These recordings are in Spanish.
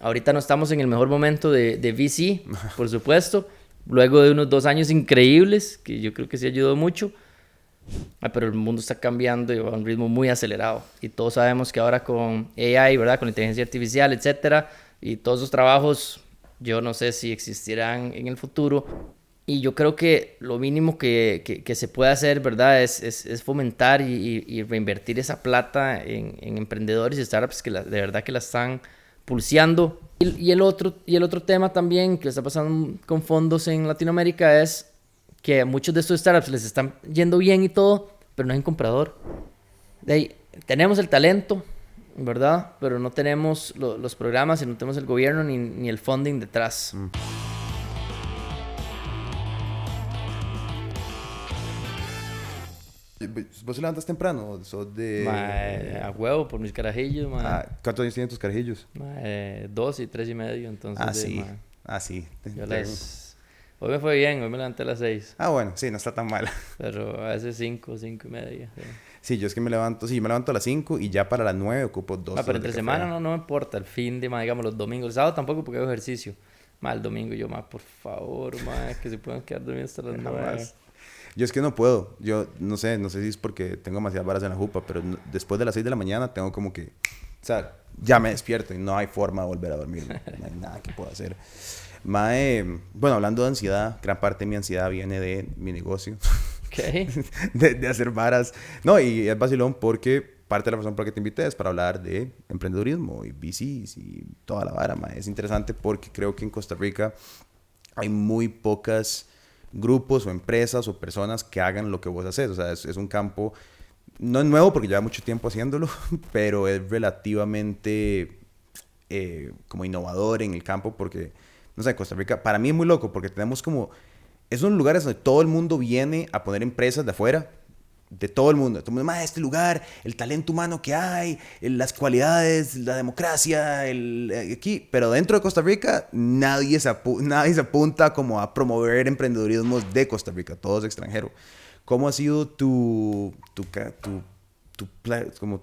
ahorita no estamos en el mejor momento de VC, por supuesto, luego de unos 2 años increíbles, que yo creo que sí ayudó mucho. Pero el mundo está cambiando y va a un ritmo muy acelerado. Y todos sabemos que ahora con AI, ¿verdad? Con inteligencia artificial, etcétera, y todos esos trabajos, yo no sé si existirán en el futuro. Y yo creo que lo mínimo que se puede hacer, ¿verdad? Es fomentar y reinvertir esa plata en emprendedores y startups que de verdad que la están pulseando. Y el otro tema también que está pasando con fondos en Latinoamérica es que a muchos de estos startups les están yendo bien y todo, pero no hay un comprador. De ahí, tenemos el talento, ¿verdad? Pero no tenemos los programas y no tenemos el gobierno ni el funding detrás. ¿Vos te levantas temprano? ¿Sos de...? A huevo, por mis carajillos, ¿Cuántos años tienen tus carajillos? 2 y 3 y medio, entonces... Sí. Hoy me fue bien, hoy me levanté a las 6. Bueno, sí, no está tan mal. Pero a veces 5 y media. Sí, yo es que me levanto a las 5 y ya para las 9 ocupo 2 horas pero entre de semana café. no me importa, el fin de, digamos, los domingos. El sábado tampoco porque hago ejercicio. El domingo yo, por favor, que se puedan quedar dormidos hasta las 9. Yo es que no puedo. Yo no sé si es porque tengo demasiadas varas en la jupa, pero después de las 6 de la mañana tengo como que... O sea, ya me despierto y no hay forma de volver a dormir. No hay nada que pueda hacer. Bueno, hablando de ansiedad, gran parte de mi ansiedad viene de mi negocio. ¿Qué? de hacer varas. No, y es vacilón porque parte de la razón por la que te invité es para hablar de emprendedurismo y VCs y toda la vara, mae. Es interesante porque creo que en Costa Rica hay muy pocos grupos o empresas o personas que hagan lo que vos haces. O sea, es un campo, no es nuevo porque lleva mucho tiempo haciéndolo, pero es relativamente como innovador en el campo porque, no sé, Costa Rica, para mí es muy loco porque tenemos como, es un lugar donde todo el mundo viene a poner empresas de afuera, de todo el mundo. Todo el mundo, este lugar, el talento humano que hay, las cualidades, la democracia, aquí. Pero dentro de Costa Rica, nadie se apunta como a promover emprendedurismo de Costa Rica, todo es extranjero. ¿Cómo ha sido tu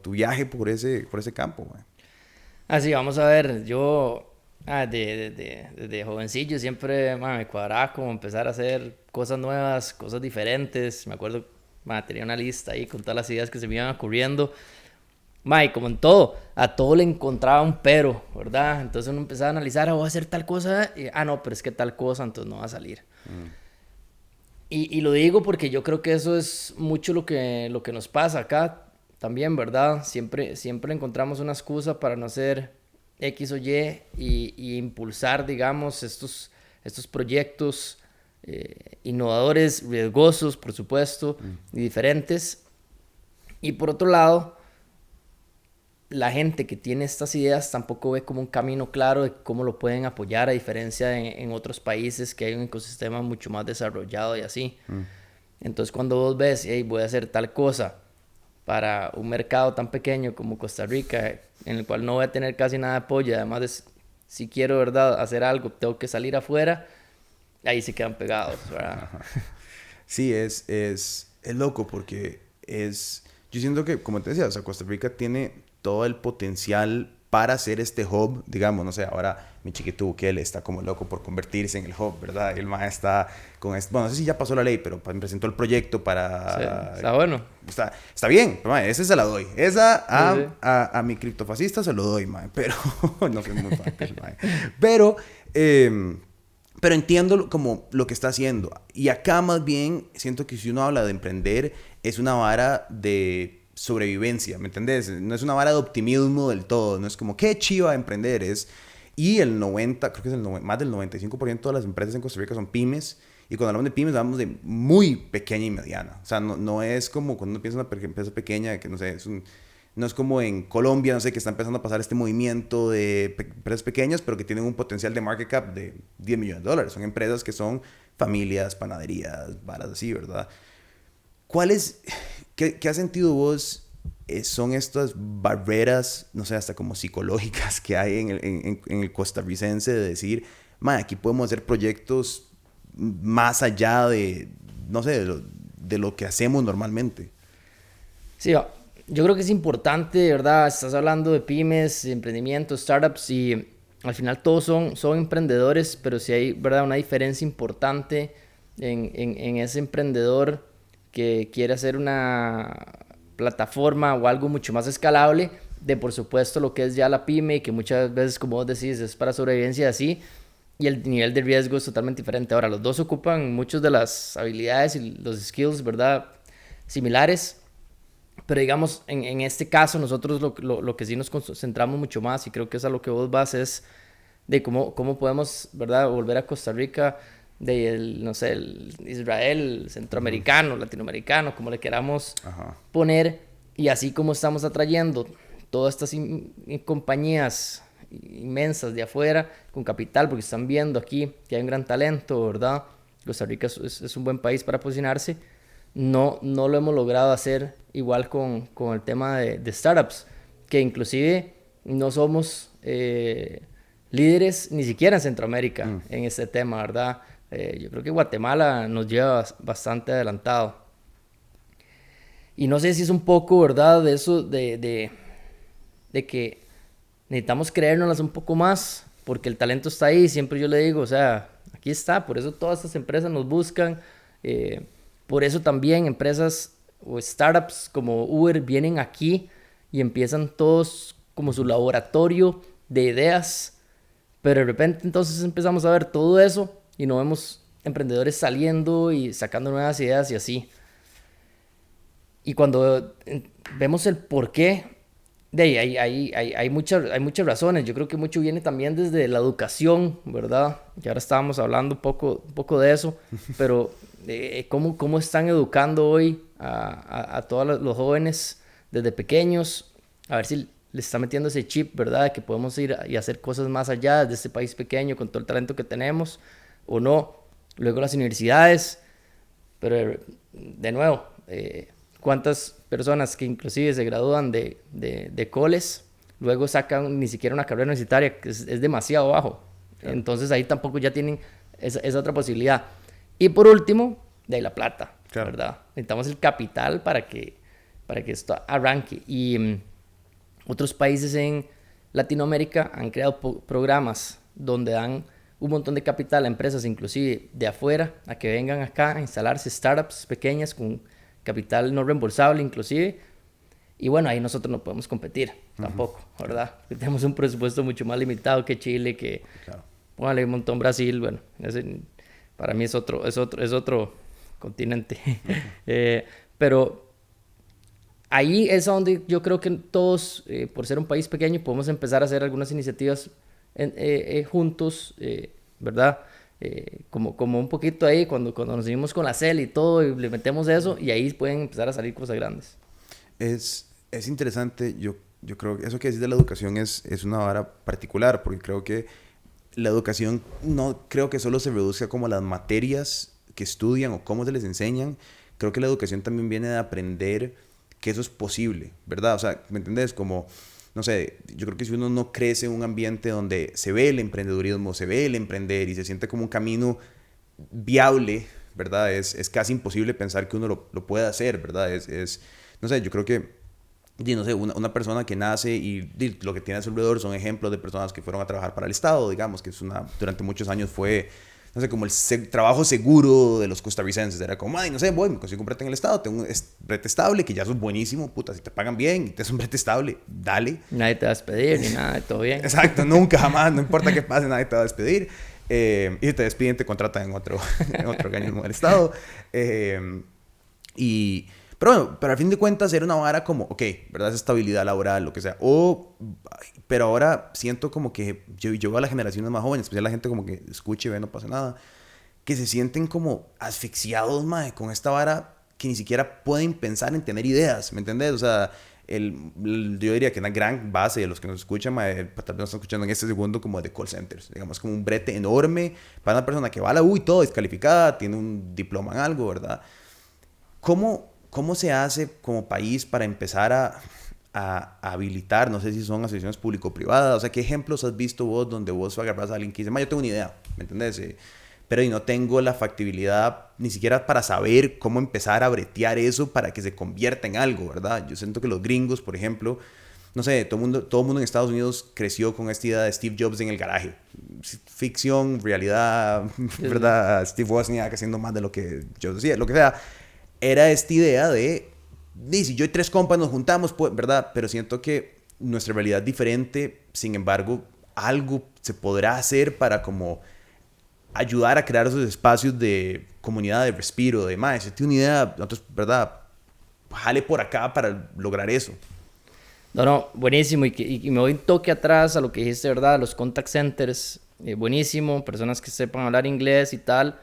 viaje por ese campo, man? Así, vamos a ver, yo desde jovencillo siempre me cuadraba como empezar a hacer cosas nuevas, cosas diferentes. Me acuerdo, tenía una lista ahí con todas las ideas que se me iban ocurriendo. Y como en todo, a todo le encontraba un pero, ¿verdad? Entonces uno empezaba a analizar, voy a hacer tal cosa, y, no, pero es que tal cosa, entonces no va a salir. Y lo digo porque yo creo que eso es mucho lo que nos pasa acá también, ¿verdad? Siempre encontramos una excusa para no hacer X o y impulsar, digamos, estos proyectos innovadores, riesgosos, por supuesto, y diferentes. Y por otro lado, la gente que tiene estas ideas tampoco ve como un camino claro de cómo lo pueden apoyar, a diferencia en otros países que hay un ecosistema mucho más desarrollado y así. Entonces, cuando vos ves, hey, voy a hacer tal cosa para un mercado tan pequeño como Costa Rica, en el cual no voy a tener casi nada de apoyo, además si quiero, ¿verdad?, hacer algo, tengo que salir afuera, ahí se quedan pegados, ¿verdad? Sí, es loco porque yo siento que, como te decía, o sea, Costa Rica tiene todo el potencial para ser este hub, digamos, no sé, ahora mi chiquito Bukele está como loco por convertirse en el hub, ¿verdad? El MAE está con bueno, no sé si ya pasó la ley, pero me presentó el proyecto para... Sí, está bueno. Está bien, pero MAE, esa se la doy. Esa a mi criptofascista se lo doy, MAE, pero no soy muy fan del MAE. Pero entiendo como lo que está haciendo. Y acá más bien siento que si uno habla de emprender, es una vara de sobrevivencia, ¿me entendés? No es una vara de optimismo del todo, no es como qué chiva emprender, y el 90, creo que es más del 95% de las empresas en Costa Rica son pymes, y cuando hablamos de pymes hablamos de muy pequeña y mediana, o sea, no es como cuando uno piensa en una empresa pequeña, que no sé, no es como en Colombia, no sé, que está empezando a pasar este movimiento de empresas pequeñas, pero que tienen un potencial de market cap de $10 millones, son empresas que son familias, panaderías, varas así, ¿verdad? ¿Qué has sentido vos? Son estas barreras, no sé, hasta como psicológicas que hay en el costarricense de decir, aquí podemos hacer proyectos más allá de, no sé, de lo que hacemos normalmente. Sí, yo creo que es importante, ¿verdad? Estás hablando de pymes, de emprendimientos, startups, y al final todos son emprendedores, pero sí hay, ¿verdad?, una diferencia importante en ese emprendedor que quiere hacer una plataforma o algo mucho más escalable de, por supuesto, lo que es ya la pyme, que muchas veces, como vos decís, es para sobrevivencia así, y el nivel de riesgo es totalmente diferente. Ahora, los dos ocupan muchas de las habilidades y los skills, ¿verdad?, similares, pero digamos, en este caso, nosotros lo que sí nos concentramos mucho más, y creo que es a lo que vos vas, es de cómo podemos, ¿verdad?, volver a Costa Rica, no sé, el Israel, centroamericano, latinoamericano, como le queramos poner, y así como estamos atrayendo todas estas compañías inmensas de afuera, con capital, porque están viendo aquí que hay un gran talento, ¿verdad? Costa Rica es un buen país para posicionarse. No lo hemos logrado hacer igual con el tema de startups, que inclusive no somos líderes ni siquiera en Centroamérica en este tema, ¿verdad? Yo creo que Guatemala nos lleva bastante adelantado. Y no sé si es un poco, ¿verdad?, de eso de que necesitamos creérnoslas un poco más, porque el talento está ahí, siempre yo le digo, o sea, aquí está, por eso todas estas empresas nos buscan, por eso también empresas o startups como Uber vienen aquí y empiezan todos como su laboratorio de ideas, pero de repente entonces empezamos a ver todo eso y no vemos emprendedores saliendo y sacando nuevas ideas y así. Y cuando vemos el por qué, de ahí hay muchas razones. Yo creo que mucho viene también desde la educación, ¿verdad? Y ahora estábamos hablando un poco de eso, pero cómo están educando hoy a todos los jóvenes desde pequeños, a ver si les está metiendo ese chip, ¿verdad? Que podemos ir y hacer cosas más allá de este país pequeño con todo el talento que tenemos, o no. Luego las universidades, pero de nuevo, cuántas personas que inclusive se gradúan de coles, luego sacan ni siquiera una carrera universitaria, que es demasiado bajo. Claro. Entonces ahí tampoco ya tienen esa otra posibilidad. Y por último, de ahí la plata, claro, ¿verdad? Necesitamos el capital para que esto arranque. Y otros países en Latinoamérica han creado programas donde dan un montón de capital a empresas, inclusive de afuera, a que vengan acá a instalarse startups pequeñas con capital no reembolsable inclusive, y bueno, ahí nosotros no podemos competir tampoco, ¿verdad? Porque tenemos un presupuesto mucho más limitado que Chile, que claro, póngale un montón Brasil, bueno, para mí es otro continente. Pero ahí es donde yo creo que todos, por ser un país pequeño, podemos empezar a hacer algunas iniciativas juntos, ¿verdad? Como un poquito ahí, cuando nos unimos con la CEL y todo, y le metemos eso, y ahí pueden empezar a salir cosas grandes. Es interesante, yo creo que eso que decís de la educación es una vara particular, porque creo que la educación no creo que solo se reduzca como a las materias que estudian o cómo se les enseñan. Creo que la educación también viene de aprender que eso es posible, ¿verdad? O sea, ¿me entendés? Como, no sé, yo creo que si uno no crece en un ambiente donde se ve el emprendedurismo, se ve el emprender y se siente como un camino viable, ¿verdad? Es casi imposible pensar que uno lo pueda hacer, ¿verdad? No sé, yo creo que, no sé, una persona que nace y lo que tiene a su alrededor son ejemplos de personas que fueron a trabajar para el Estado, digamos, que durante muchos años fue, no sé, como el trabajo seguro de los costarricenses. Era como, ay, no sé, voy, me consigo un brete en el Estado, tengo un brete estable, que ya sos buenísimo, puta, si te pagan bien y te es un brete estable, dale. Nadie te va a despedir ni nada, todo bien. Exacto, nunca, jamás, no importa qué pase, nadie te va a despedir. Y si te despiden, te contratan en otro organismo del Estado. Pero bueno, pero al fin de cuentas era una vara como, ok, ¿verdad? Esa estabilidad laboral, lo que sea. Pero ahora siento como que yo veo a las generaciones más jóvenes, especialmente la gente como que escucha y ve, no pasa nada, que se sienten como asfixiados, mae, con esta vara que ni siquiera pueden pensar en tener ideas, ¿me entendés? O sea, yo diría que una gran base de los que nos escuchan, mae, tal vez nos están escuchando en este segundo como de call centers, digamos, como un brete enorme para una persona que va a la U y todo, descalificada, tiene un diploma en algo, ¿verdad? ¿Cómo se hace como país para empezar a habilitar, no sé si son asociaciones público-privadas, o sea, qué ejemplos has visto vos donde vos agarras a alguien que dice, yo tengo una idea, ¿me entendés? Pero no tengo la factibilidad ni siquiera para saber cómo empezar a bretear eso para que se convierta en algo, ¿verdad? Yo siento que los gringos, por ejemplo, no sé, todo mundo en Estados Unidos creció con esta idea de Steve Jobs en el garaje. Ficción, realidad, ¿verdad? Steve Wozniak haciendo más de lo que yo decía, lo que sea. Era esta idea de si yo y 3 compas nos juntamos, pues, ¿verdad? Pero siento que nuestra realidad es diferente, sin embargo, algo se podrá hacer para como ayudar a crear esos espacios de comunidad, de respiro, de más. Si tiene una idea, nosotros, ¿verdad? Jale por acá para lograr eso. No, buenísimo. Y me voy un toque atrás a lo que dijiste, ¿verdad? Los contact centers, buenísimo. Personas que sepan hablar inglés y tal.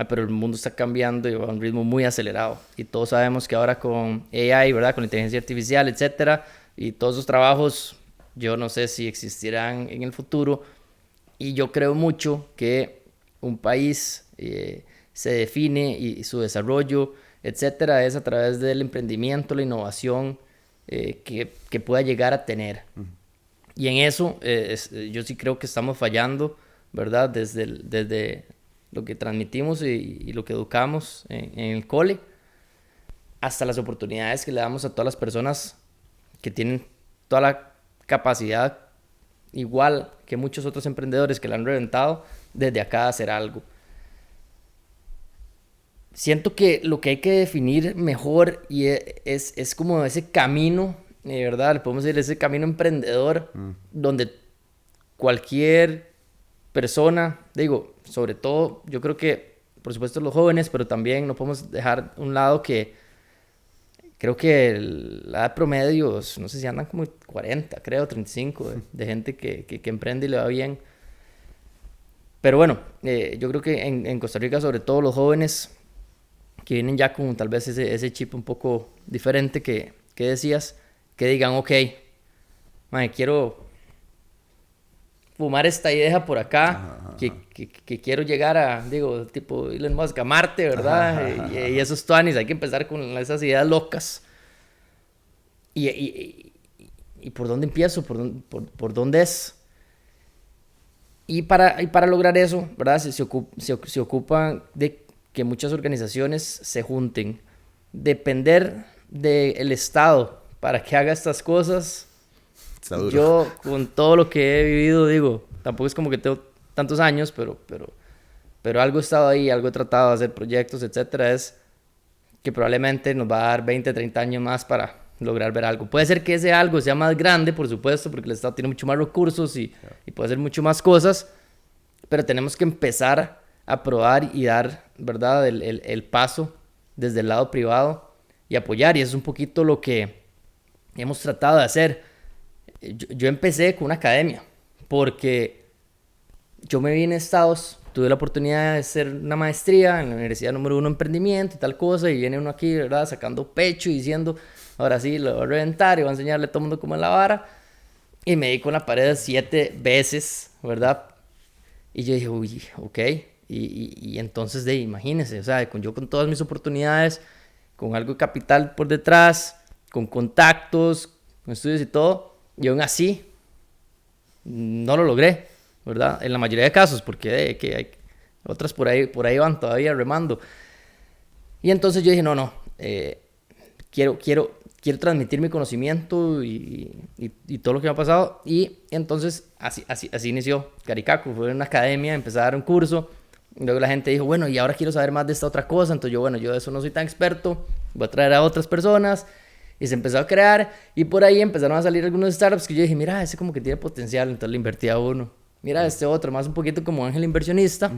Pero el mundo está cambiando y va a un ritmo muy acelerado. Y todos sabemos que ahora con AI, ¿verdad? Con inteligencia artificial, etcétera, y todos esos trabajos, yo no sé si existirán en el futuro. Y yo creo mucho que un país se define y su desarrollo, etcétera, es a través del emprendimiento, la innovación que pueda llegar a tener. Y en eso yo sí creo que estamos fallando, ¿verdad? Desde lo que transmitimos y lo que educamos en el cole, hasta las oportunidades que le damos a todas las personas que tienen toda la capacidad, igual que muchos otros emprendedores que la han reventado, desde acá a hacer algo. Siento que lo que hay que definir mejor es como ese camino, ¿verdad? Le podemos decir ese camino emprendedor, donde cualquier persona, digo, sobre todo, yo creo que, por supuesto, los jóvenes, pero también no podemos dejar a un lado que creo que la edad promedio, no sé si andan como 40, creo, 35, de gente que emprende y le va bien. Pero bueno, yo creo que en Costa Rica, sobre todo los jóvenes que vienen ya con tal vez ese chip un poco diferente que decías, que digan, ok, man, quiero fumar esta idea por acá, que quiero llegar a, digo, tipo Elon Musk, a Marte, ¿verdad? Y esos tuanis, hay que empezar con esas ideas locas. ¿Y por dónde empiezo? ¿Por dónde es? Y para lograr eso, ¿verdad? Se ocupan de que muchas organizaciones se junten. Depender del Estado para que haga estas cosas. Yo, con todo lo que he vivido, digo, tampoco es como que tengo tantos años, pero algo he estado ahí, algo he tratado de hacer proyectos, etcétera, es que probablemente nos va a dar 20, 30 años más para lograr ver algo. Puede ser que ese algo sea más grande, por supuesto, porque el Estado tiene mucho más recursos y puede hacer mucho más cosas, pero tenemos que empezar a probar y dar, ¿verdad?, el paso desde el lado privado y apoyar, y eso es un poquito lo que hemos tratado de hacer. Yo empecé con una academia, porque yo me vine a Estados, tuve la oportunidad de hacer una maestría en la Universidad número 1 de Emprendimiento y tal cosa, y viene uno aquí, ¿verdad?, sacando pecho y diciendo, ahora sí, lo voy a reventar y voy a enseñarle a todo el mundo cómo es la vara, y me di con la pared 7 veces, ¿verdad? Y yo dije, uy, ok, y entonces, imagínense, o sea, yo con todas mis oportunidades, con algo de capital por detrás, con contactos, con estudios y todo, y aún así no lo logré, ¿verdad? En la mayoría de casos, porque que hay otras por ahí van todavía remando. Y entonces yo dije, no, quiero transmitir mi conocimiento y todo lo que me ha pasado. Y entonces así inició Caricaco. Fue en una academia, empecé a dar un curso. Luego la gente dijo, bueno, y ahora quiero saber más de esta otra cosa. Entonces yo de eso no soy tan experto, voy a traer a otras personas. Y se empezó a crear, y por ahí empezaron a salir algunos startups que yo dije, mira, ese como que tiene potencial, entonces le invertí a uno. Mira, este otro, más un poquito como ángel inversionista.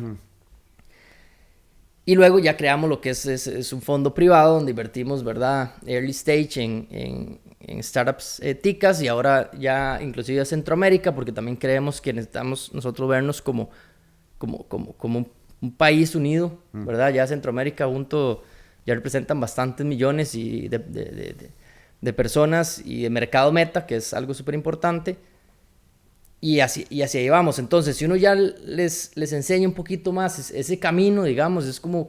Y luego ya creamos lo que es un fondo privado donde invertimos, ¿verdad?, early stage en startups ticas, y ahora ya inclusive a Centroamérica, porque también creemos que necesitamos nosotros vernos como un país unido, ¿verdad? Ya Centroamérica junto ya representan bastantes millones de personas y de mercado meta, que es algo súper importante. Y así vamos. Entonces, si uno ya les enseña un poquito más ese camino, digamos, es como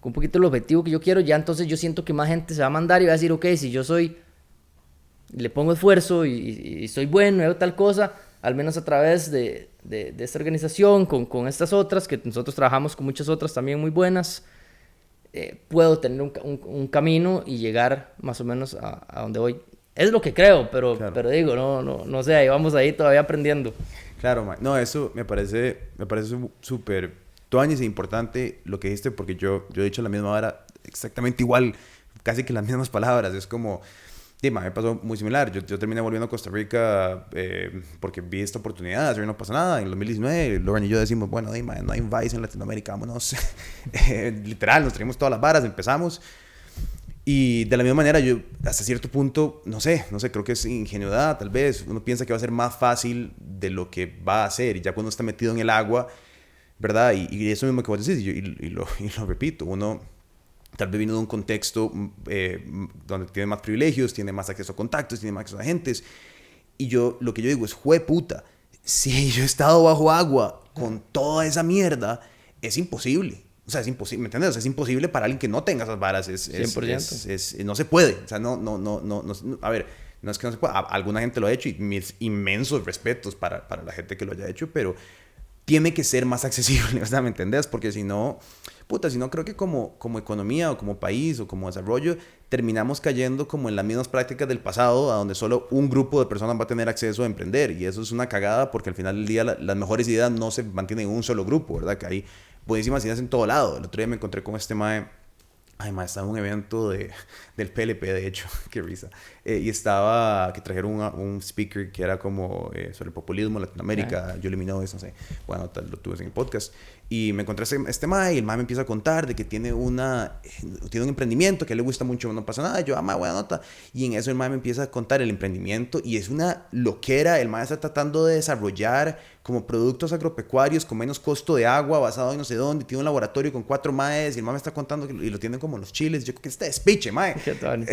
un poquito el objetivo que yo quiero, ya entonces yo siento que más gente se va a mandar y va a decir, ok, si yo le pongo esfuerzo y soy bueno y hago tal cosa, al menos a través de esta organización, con estas otras, que nosotros trabajamos con muchas otras también muy buenas, puedo tener un camino y llegar más o menos a donde voy. Es lo que creo, Claro. pero digo, no sé, ahí vamos ahí todavía aprendiendo. Claro, man. No, eso me parece súper tuanis e importante lo que dijiste, porque yo he dicho la misma vara, exactamente igual, casi que las mismas palabras. Es como, dime, me pasó muy similar. Yo terminé volviendo a Costa Rica porque vi esta oportunidad, así no pasa nada. En el 2019, Lauren y yo decimos, bueno, dime, no hay un Vice en Latinoamérica, vámonos. Literal, nos traímos todas las varas, empezamos. Y de la misma manera, yo hasta cierto punto, no sé, creo que es ingenuidad, tal vez. Uno piensa que va a ser más fácil de lo que va a ser. Y ya cuando está metido en el agua, ¿verdad? Y eso mismo que vos decís, y lo repito, uno tal vez vino de un contexto donde tiene más privilegios, tiene más acceso a contactos, tiene más acceso a agentes. Y yo, lo que yo digo es, jueputa, si yo he estado bajo agua con toda esa mierda, es imposible. O sea, es imposible, ¿me entiendes? O sea, es imposible para alguien que no tenga esas varas. 100%. No se puede. O sea, a ver, no es que no se pueda. Alguna gente lo ha hecho y mis inmensos respetos para la gente que lo haya hecho, pero tiene que ser más accesible, o sea, ¿me entendés? Porque si no, puta, si no creo que como economía o como país o como desarrollo terminamos cayendo como en las mismas prácticas del pasado, a donde solo un grupo de personas va a tener acceso a emprender, y eso es una cagada porque al final del día las mejores ideas no se mantienen en un solo grupo, ¿verdad? Que hay buenísimas ideas en todo lado. El otro día me encontré con este mae. Ay, ma, estaba en un evento del PLP, de hecho, qué risa. Y estaba, que trajeron un speaker que era como sobre el populismo en Latinoamérica, yo eliminó eso, no sé. Bueno, tal, lo tuve en el podcast. Y me encontré este ma, y el ma me empieza a contar de que tiene un emprendimiento que le gusta mucho, no pasa nada. Yo, ma, buena nota. Y en eso el ma me empieza a contar el emprendimiento, y es una loquera. El ma está tratando de desarrollar como productos agropecuarios con menos costo de agua, basado en no sé dónde. Tiene un laboratorio con 4 maes, y el ma me está contando y lo tienen como los chiles. Yo creo que este despiche, mae. ¿Qué tal?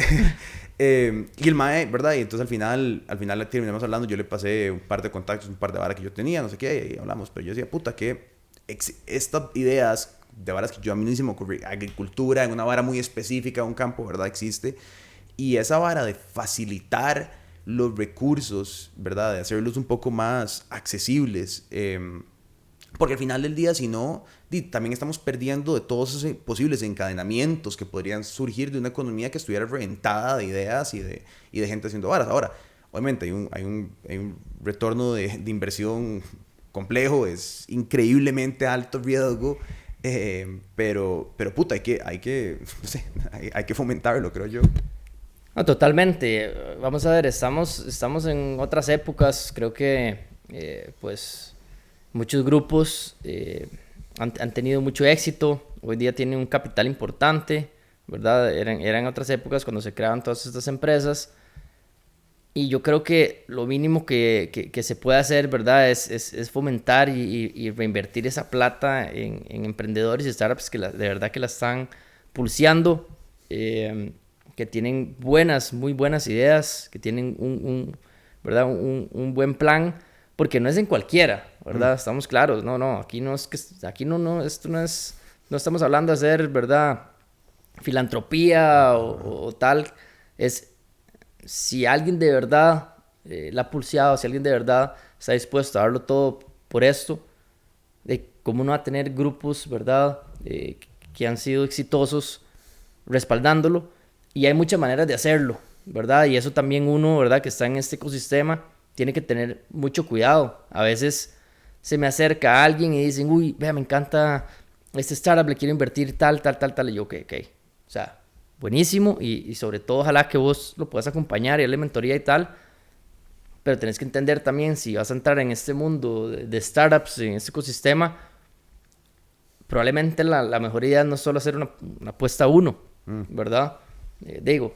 Y el mae, ¿verdad? Y entonces al final terminamos hablando. Yo le pasé un par de contactos, un par de varas que yo tenía, no sé qué, y hablamos. Pero yo decía, puta, que estas ideas de varas que yo a mí no se me ocurrió, agricultura en una vara muy específica, un campo, ¿verdad? Existe. Y esa vara de facilitar los recursos, ¿verdad? De hacerlos un poco más accesibles. Porque al final del día, si no, también estamos perdiendo de todos esos posibles encadenamientos que podrían surgir de una economía que estuviera reventada de ideas y de gente haciendo varas. Ahora, obviamente hay un retorno de inversión complejo, es increíblemente alto riesgo, pero puta, no sé, hay que fomentarlo, creo yo. No, totalmente. Vamos a ver, estamos en otras épocas. Creo que, pues, muchos grupos han tenido mucho éxito. Hoy día tienen un capital importante, ¿verdad? Eran otras épocas cuando se creaban todas estas empresas. Y yo creo que lo mínimo que se puede hacer, ¿verdad? Es fomentar y reinvertir esa plata en emprendedores y startups que de verdad que la están pulseando, que tienen muy buenas ideas, que tienen ¿verdad? Un buen plan, porque no es en cualquiera, ¿verdad? Estamos claros, no, aquí no es que, aquí esto no estamos hablando de hacer, ¿verdad? Filantropía o tal, es si alguien de verdad la ha pulseado, si alguien de verdad está dispuesto a darlo todo por esto, de cómo no va a tener grupos, ¿verdad? Que han sido exitosos respaldándolo, y hay muchas maneras de hacerlo, ¿verdad? Y eso también uno, ¿verdad? Que está en este ecosistema, tiene que tener mucho cuidado. A veces se me acerca a alguien y dicen, uy, vea, me encanta este startup, le quiero invertir tal, y yo, ok. O sea, buenísimo, y sobre todo ojalá que vos lo puedas acompañar y darle mentoría y tal, pero tenés que entender también, si vas a entrar en este mundo de startups, en este ecosistema, probablemente la mejor idea no es solo hacer una apuesta a uno, ¿verdad? Digo,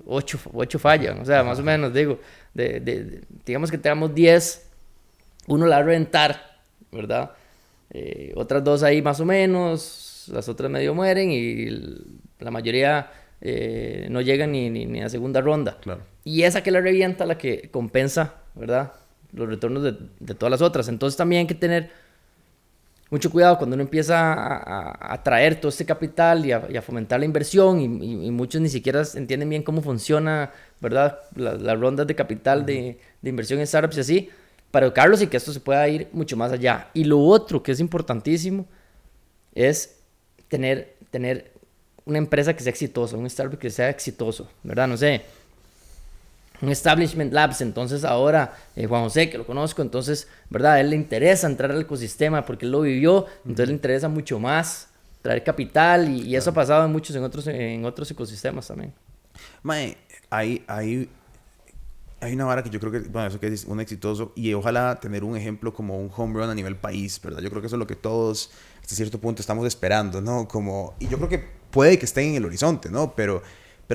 8 fallan, o sea, más o menos, digo, digamos que tengamos 10, uno la va a reventar, ¿verdad? Otras 2 ahí más o menos, las otras medio mueren, y la mayoría no llegan ni a segunda ronda. Claro. Y esa que la revienta, la que compensa, ¿verdad? Los retornos de todas las otras. Entonces también hay que tener mucho cuidado cuando uno empieza a traer todo este capital y a fomentar la inversión, y muchos ni siquiera entienden bien cómo funciona, ¿verdad? Las rondas de capital de inversión en startups y así, para educarlos y que esto se pueda ir mucho más allá. Y lo otro que es importantísimo es tener una empresa que sea exitosa, un startup que sea exitoso, ¿verdad? No sé, un Establishment Labs. Entonces ahora Juan José, que lo conozco, entonces, ¿verdad? A él le interesa entrar al ecosistema porque él lo vivió, entonces le interesa mucho más traer capital y eso ha pasado en muchos, en otros ecosistemas también. Mae, hay una vara que yo creo que, bueno, eso que es un exitoso y ojalá tener un ejemplo como un home run a nivel país, ¿verdad? Yo creo que eso es lo que todos hasta cierto punto estamos esperando, ¿no? Como, y yo creo que puede que esté en el horizonte, ¿no? Pero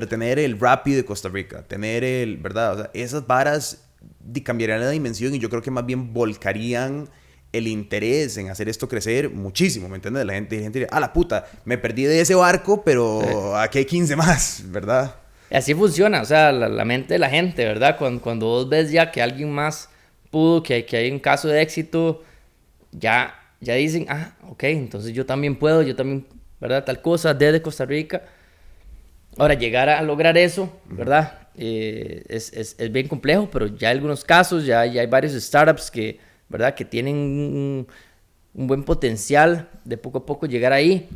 tener el Rappi de Costa Rica, tener el, ¿verdad? O sea, esas varas cambiarían la dimensión y yo creo que más bien volcarían el interés en hacer esto crecer muchísimo, ¿me entiendes? La gente diría, la puta, me perdí de ese barco, pero aquí hay 15 más, ¿verdad? Así funciona, o sea, la mente de la gente, ¿verdad? Cuando vos ves ya que alguien más pudo, que hay un caso de éxito, ya dicen, ok, entonces yo también puedo, yo también, ¿verdad? Tal cosa desde Costa Rica. Ahora, llegar a lograr eso, ¿verdad? Es bien complejo, pero ya hay algunos casos, ya hay varios startups que, ¿verdad? Que tienen un buen potencial de poco a poco llegar ahí.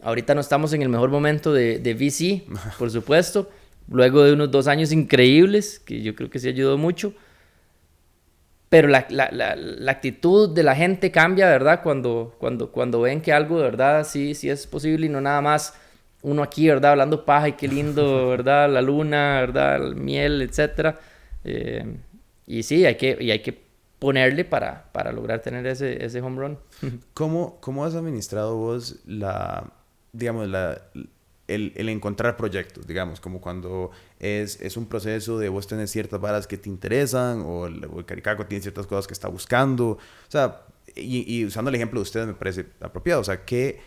Ahorita no estamos en el mejor momento de VC, por supuesto. Luego de unos 2 años increíbles, que yo creo que sí ayudó mucho. Pero la actitud de la gente cambia, ¿verdad? Cuando ven que algo de verdad sí es posible y no nada más uno aquí, ¿verdad? Hablando paja y qué lindo, ¿verdad? La luna, ¿verdad? El miel, etc. Y sí, hay que ponerle para lograr tener ese home run. ¿Cómo has administrado vos el encontrar proyectos, digamos, como cuando es un proceso de vos tener ciertas varas que te interesan o el Caricaco tiene ciertas cosas que está buscando? O sea, y usando el ejemplo de ustedes me parece apropiado. O sea, ¿qué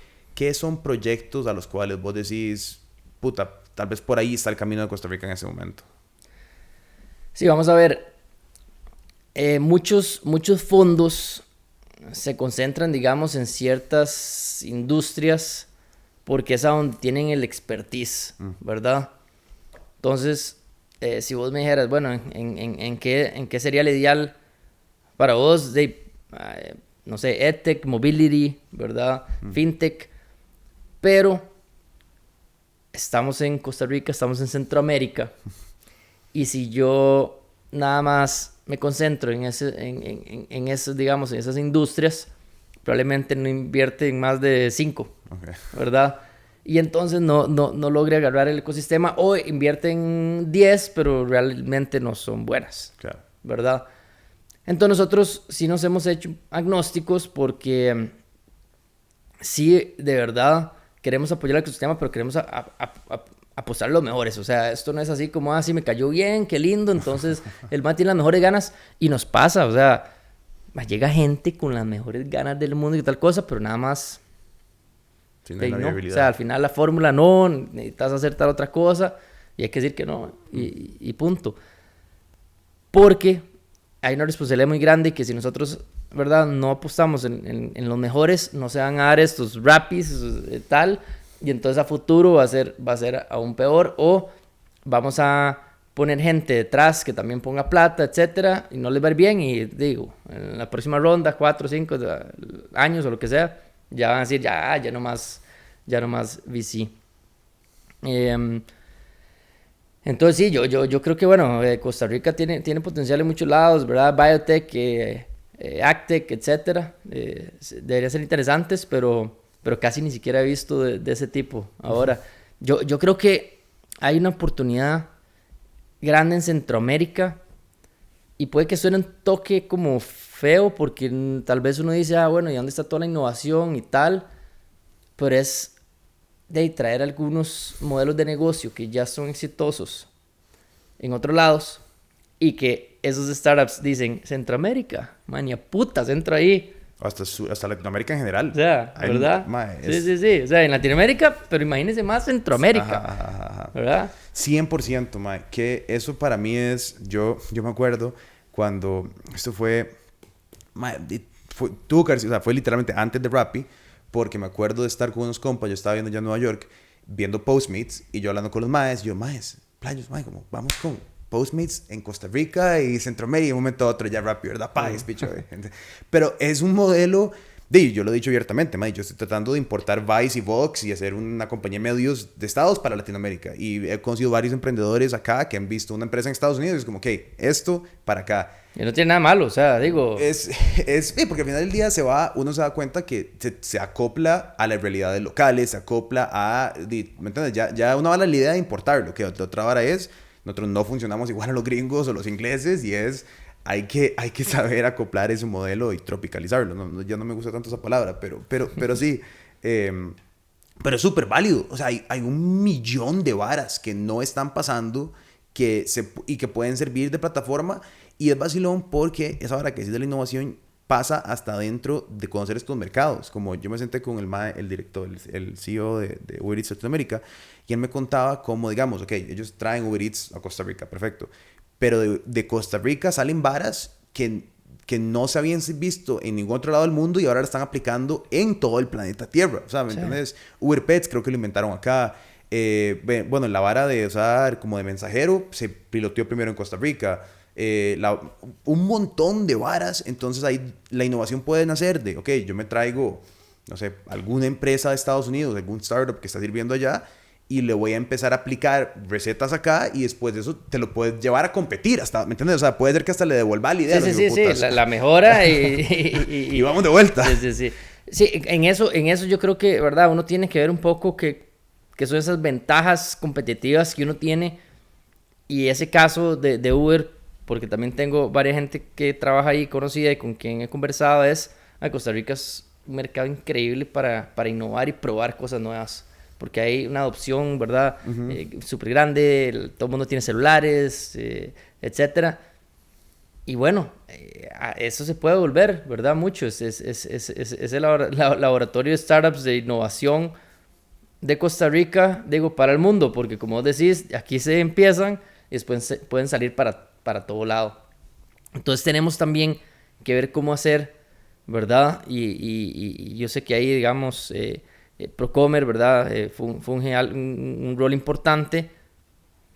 son proyectos a los cuales vos decís, puta, tal vez por ahí está el camino de Costa Rica en ese momento? Sí, vamos a ver. Muchos fondos se concentran, digamos, en ciertas industrias porque es a donde tienen el expertise, ¿verdad? Entonces, si vos me dijeras, bueno, ¿en qué sería el ideal para vos? No sé, EdTech, Mobility, ¿verdad? FinTech. Pero estamos en Costa Rica, estamos en Centroamérica. Y si yo nada más me concentro en digamos, en esas industrias, probablemente no invierte en más de 5, okay, ¿verdad? Y entonces no logre agarrar el ecosistema o invierte en 10, pero realmente no son buenas, claro, ¿verdad? Entonces nosotros sí nos hemos hecho agnósticos porque sí, de verdad, queremos apoyar el ecosistema, pero queremos apostar los mejores. O sea, esto no es así como, sí me cayó bien, qué lindo, entonces el man tiene las mejores ganas y nos pasa, o sea, llega gente con las mejores ganas del mundo y tal cosa, pero nada más no hay viabilidad. O sea, al final la fórmula no, necesitas hacer tal otra cosa y hay que decir que no y punto. Porque hay una responsabilidad muy grande que si nosotros, ¿verdad?, no apostamos en los mejores, no se van a dar estos Rappis tal, y entonces a futuro va a ser aún peor, o vamos a poner gente detrás que también ponga plata, etcétera, y no les va a ir bien, y digo, en la próxima ronda, 4 o 5 años o lo que sea, ya van a decir, ya no más VC. Entonces sí, yo creo que bueno, Costa Rica tiene potencial en muchos lados, ¿verdad? Biotech, AgTech, etcétera. Deberían ser interesantes, pero casi ni siquiera he visto de ese tipo. Ahora, yo creo que hay una oportunidad grande en Centroamérica y puede que suene un toque como feo porque tal vez uno dice, bueno, ¿y dónde está toda la innovación y tal? Pero es de traer algunos modelos de negocio que ya son exitosos en otros lados y que esos startups dicen, Centroamérica, mania putas, entro ahí. Hasta Latinoamérica en general. O sea, ¿verdad? Sí. O sea, en Latinoamérica, pero imagínense más Centroamérica. Ajá. ¿Verdad? 100%, mae. Que eso para mí es... Yo me acuerdo cuando esto fue... Mae, tuvo que haber sido, o sea, fue literalmente antes de Rappi, porque me acuerdo de estar con unos compas, yo estaba viendo ya en Nueva York, viendo Postmates, y yo hablando con los maes, y yo, playos, como vamos con Postmates en Costa Rica y Centroamérica, y un momento a otro ya Rappi, ¿verdad? Pagues, picho. Pero es un modelo Yo lo he dicho abiertamente, yo estoy tratando de importar Vice y Vox y hacer una compañía de medios de Estados para Latinoamérica. Y he conocido varios emprendedores acá que han visto una empresa en Estados Unidos y es como, ok, esto para acá. Y no tiene nada malo, o sea, digo... Porque al final del día uno se da cuenta que se acopla a las realidades locales, se acopla a... ¿Me entiendes? Ya una vara la idea de importarlo, que otra vara es, nosotros no funcionamos igual a los gringos o los ingleses y es... Hay que saber acoplar ese modelo y tropicalizarlo. Ya no me gusta tanto esa palabra, pero sí. Pero es súper válido. O sea, hay un millón de varas que no están pasando y que pueden servir de plataforma. Y es vacilón porque esa vara que es de la innovación pasa hasta dentro de conocer estos mercados. Como yo me senté con el director, el CEO de Uber Eats Latinoamérica, y él me contaba cómo, digamos, ok, ellos traen Uber Eats a Costa Rica, perfecto. Pero de Costa Rica salen varas que no se habían visto en ningún otro lado del mundo y ahora la están aplicando en todo el planeta Tierra. O sea, ¿me entiendes? Uber Pets creo que lo inventaron acá. Bueno, la vara de usar como de mensajero se piloteó primero en Costa Rica. Un montón de varas. Entonces ahí la innovación puede nacer de, ok, yo me traigo, no sé, alguna empresa de Estados Unidos, algún startup que está sirviendo allá, y le voy a empezar a aplicar recetas acá y después de eso te lo puedes llevar a competir hasta, ¿me entiendes? O sea, puede ser que hasta le devuelva la idea. Sí, la mejora y vamos de vuelta. Sí, en eso yo creo que, ¿verdad? Uno tiene que ver un poco que son esas ventajas competitivas que uno tiene, y ese caso de Uber, porque también tengo varias gente que trabaja ahí conocida y con quien he conversado, Costa Rica es un mercado increíble para innovar y probar cosas nuevas. Porque hay una adopción, ¿verdad? Súper grande, todo el mundo tiene celulares, etcétera. Y bueno, eso se puede volver, ¿verdad? Mucho. Es el laboratorio de startups de innovación de Costa Rica, digo, para el mundo. Porque como vos decís, aquí se empiezan y después pueden salir para todo lado. Entonces tenemos también que ver cómo hacer, ¿verdad? Y yo sé que ahí, digamos... Procomer, ¿verdad? Funge un rol importante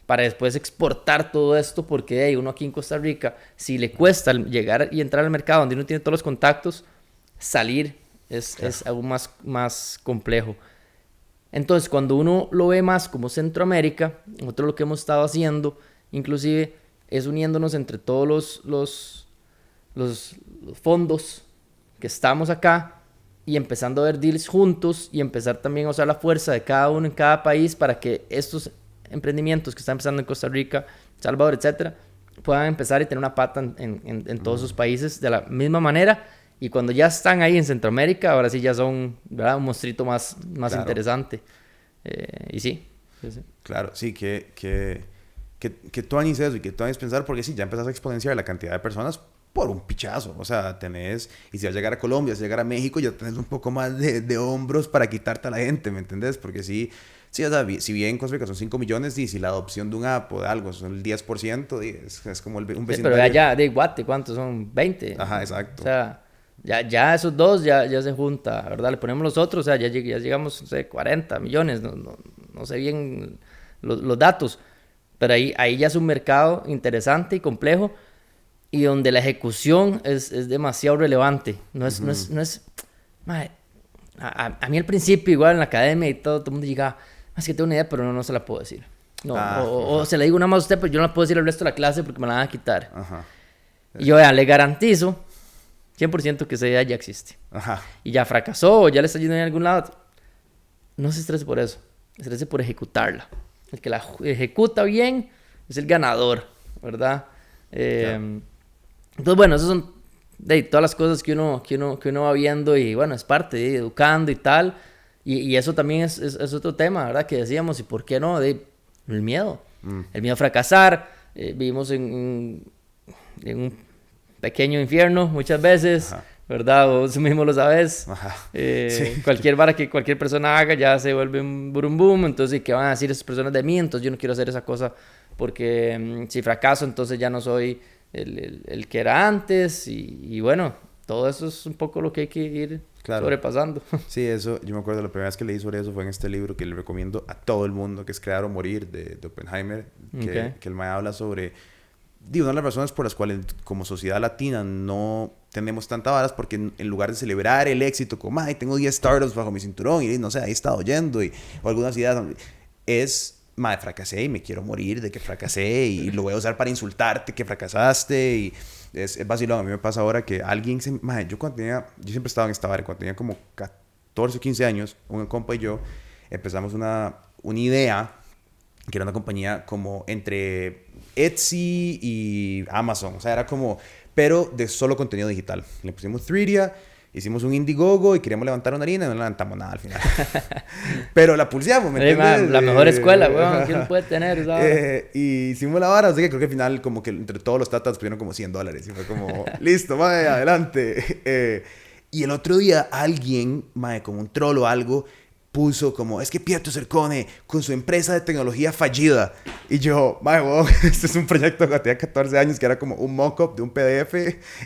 para después exportar todo esto, porque uno aquí en Costa Rica, si le cuesta llegar y entrar al mercado donde uno tiene todos los contactos, salir es aún más complejo. Entonces, cuando uno lo ve más como Centroamérica, nosotros lo que hemos estado haciendo, inclusive, es uniéndonos entre todos los fondos que estamos acá, y empezando a ver deals juntos y empezar también a usar la fuerza de cada uno en cada país para que estos emprendimientos que están empezando en Costa Rica, Salvador, etcétera, puedan empezar y tener una pata en todos sus países de la misma manera. Y cuando ya están ahí en Centroamérica, ahora sí ya son, ¿verdad?, un monstruito más claro, interesante. Y sí. Claro, sí, que tú hagas eso y que tú hagas pensar, porque sí, ya empezás a exponenciar la cantidad de personas por un pichazo. O sea, y si vas a llegar a Colombia, si vas a llegar a México, ya tenés un poco más de hombros para quitarte a la gente, ¿me entendés? Porque sí, o sea, si bien en Costa Rica son 5 millones, y si la adopción de un app o de algo son el 10%, es como un vecindario. Sí, pero allá de Guate, ¿cuántos son? 20. Ajá, exacto. O sea, ya esos dos ya se junta, ¿verdad? Le ponemos los otros, o sea, ya llegamos, no sé, 40 millones, no sé bien los datos, pero ahí ya es un mercado interesante y complejo, y donde la ejecución es demasiado relevante. No es madre, a mí al principio, igual en la academia y todo el mundo llegaba, es que tengo una idea, pero no se la puedo decir. No, o se la digo nada más a usted, pero yo no la puedo decir al resto de la clase porque me la van a quitar. Ajá. Y yo le garantizo 100% que esa idea ya existe. Ajá. Y ya fracasó, o ya le está yendo en algún lado. No se estrese por eso. Estrese por ejecutarla. El que la ejecuta bien es el ganador, ¿verdad? Claro. Entonces, bueno, esas son todas las cosas que uno va viendo, y bueno, es parte de educando y tal. Y eso también es otro tema, ¿verdad? Que decíamos, ¿y por qué no? El miedo. El miedo a fracasar. Vivimos en un pequeño infierno muchas veces. Ajá. ¿Verdad? Vos mismo lo sabes. Sí. Cualquier vara que cualquier persona haga ya se vuelve un boom boom. Entonces, ¿qué van a decir esas personas de mí? Entonces, yo no quiero hacer esa cosa porque si fracaso, entonces ya no soy el que era antes. Y bueno, todo eso es un poco lo que hay que ir sobrepasando. Sí, eso, yo me acuerdo la primera vez que leí sobre eso fue en este libro que le recomiendo a todo el mundo, que es Crear o Morir, de Oppenheimer, que el mae habla sobre digo, una de las razones por las cuales como sociedad latina no tenemos tantas varas, porque en lugar de celebrar el éxito como, ay, tengo 10 startups bajo mi cinturón y no sé, ahí he estado oyendo o algunas ideas, es, madre, fracasé y me quiero morir de que fracasé y lo voy a usar para insultarte que fracasaste y es vacilón. A mí me pasa ahora que alguien madre, yo siempre estaba en esta vara, cuando tenía como 14 o 15 años, un compa y yo empezamos una idea que era una compañía como entre Etsy y Amazon, o sea, era como, pero de solo contenido digital. Le pusimos 3D, hicimos un Indiegogo y queríamos levantar una harina y no levantamos nada al final. Pero la pulseamos, ¿me entiendes? La mejor escuela, weón, ¿quién puede tener? Y hicimos la vara, o sea que creo que al final como que entre todos los tatas pusieron como $100 y fue como, listo, mae, adelante. Y el otro día alguien, mae, como un troll o algo, puso como, es que Pietro Cercone con su empresa de tecnología fallida. Y yo, mae, wow, este es un proyecto que tenía 14 años que era como un mock-up de un PDF.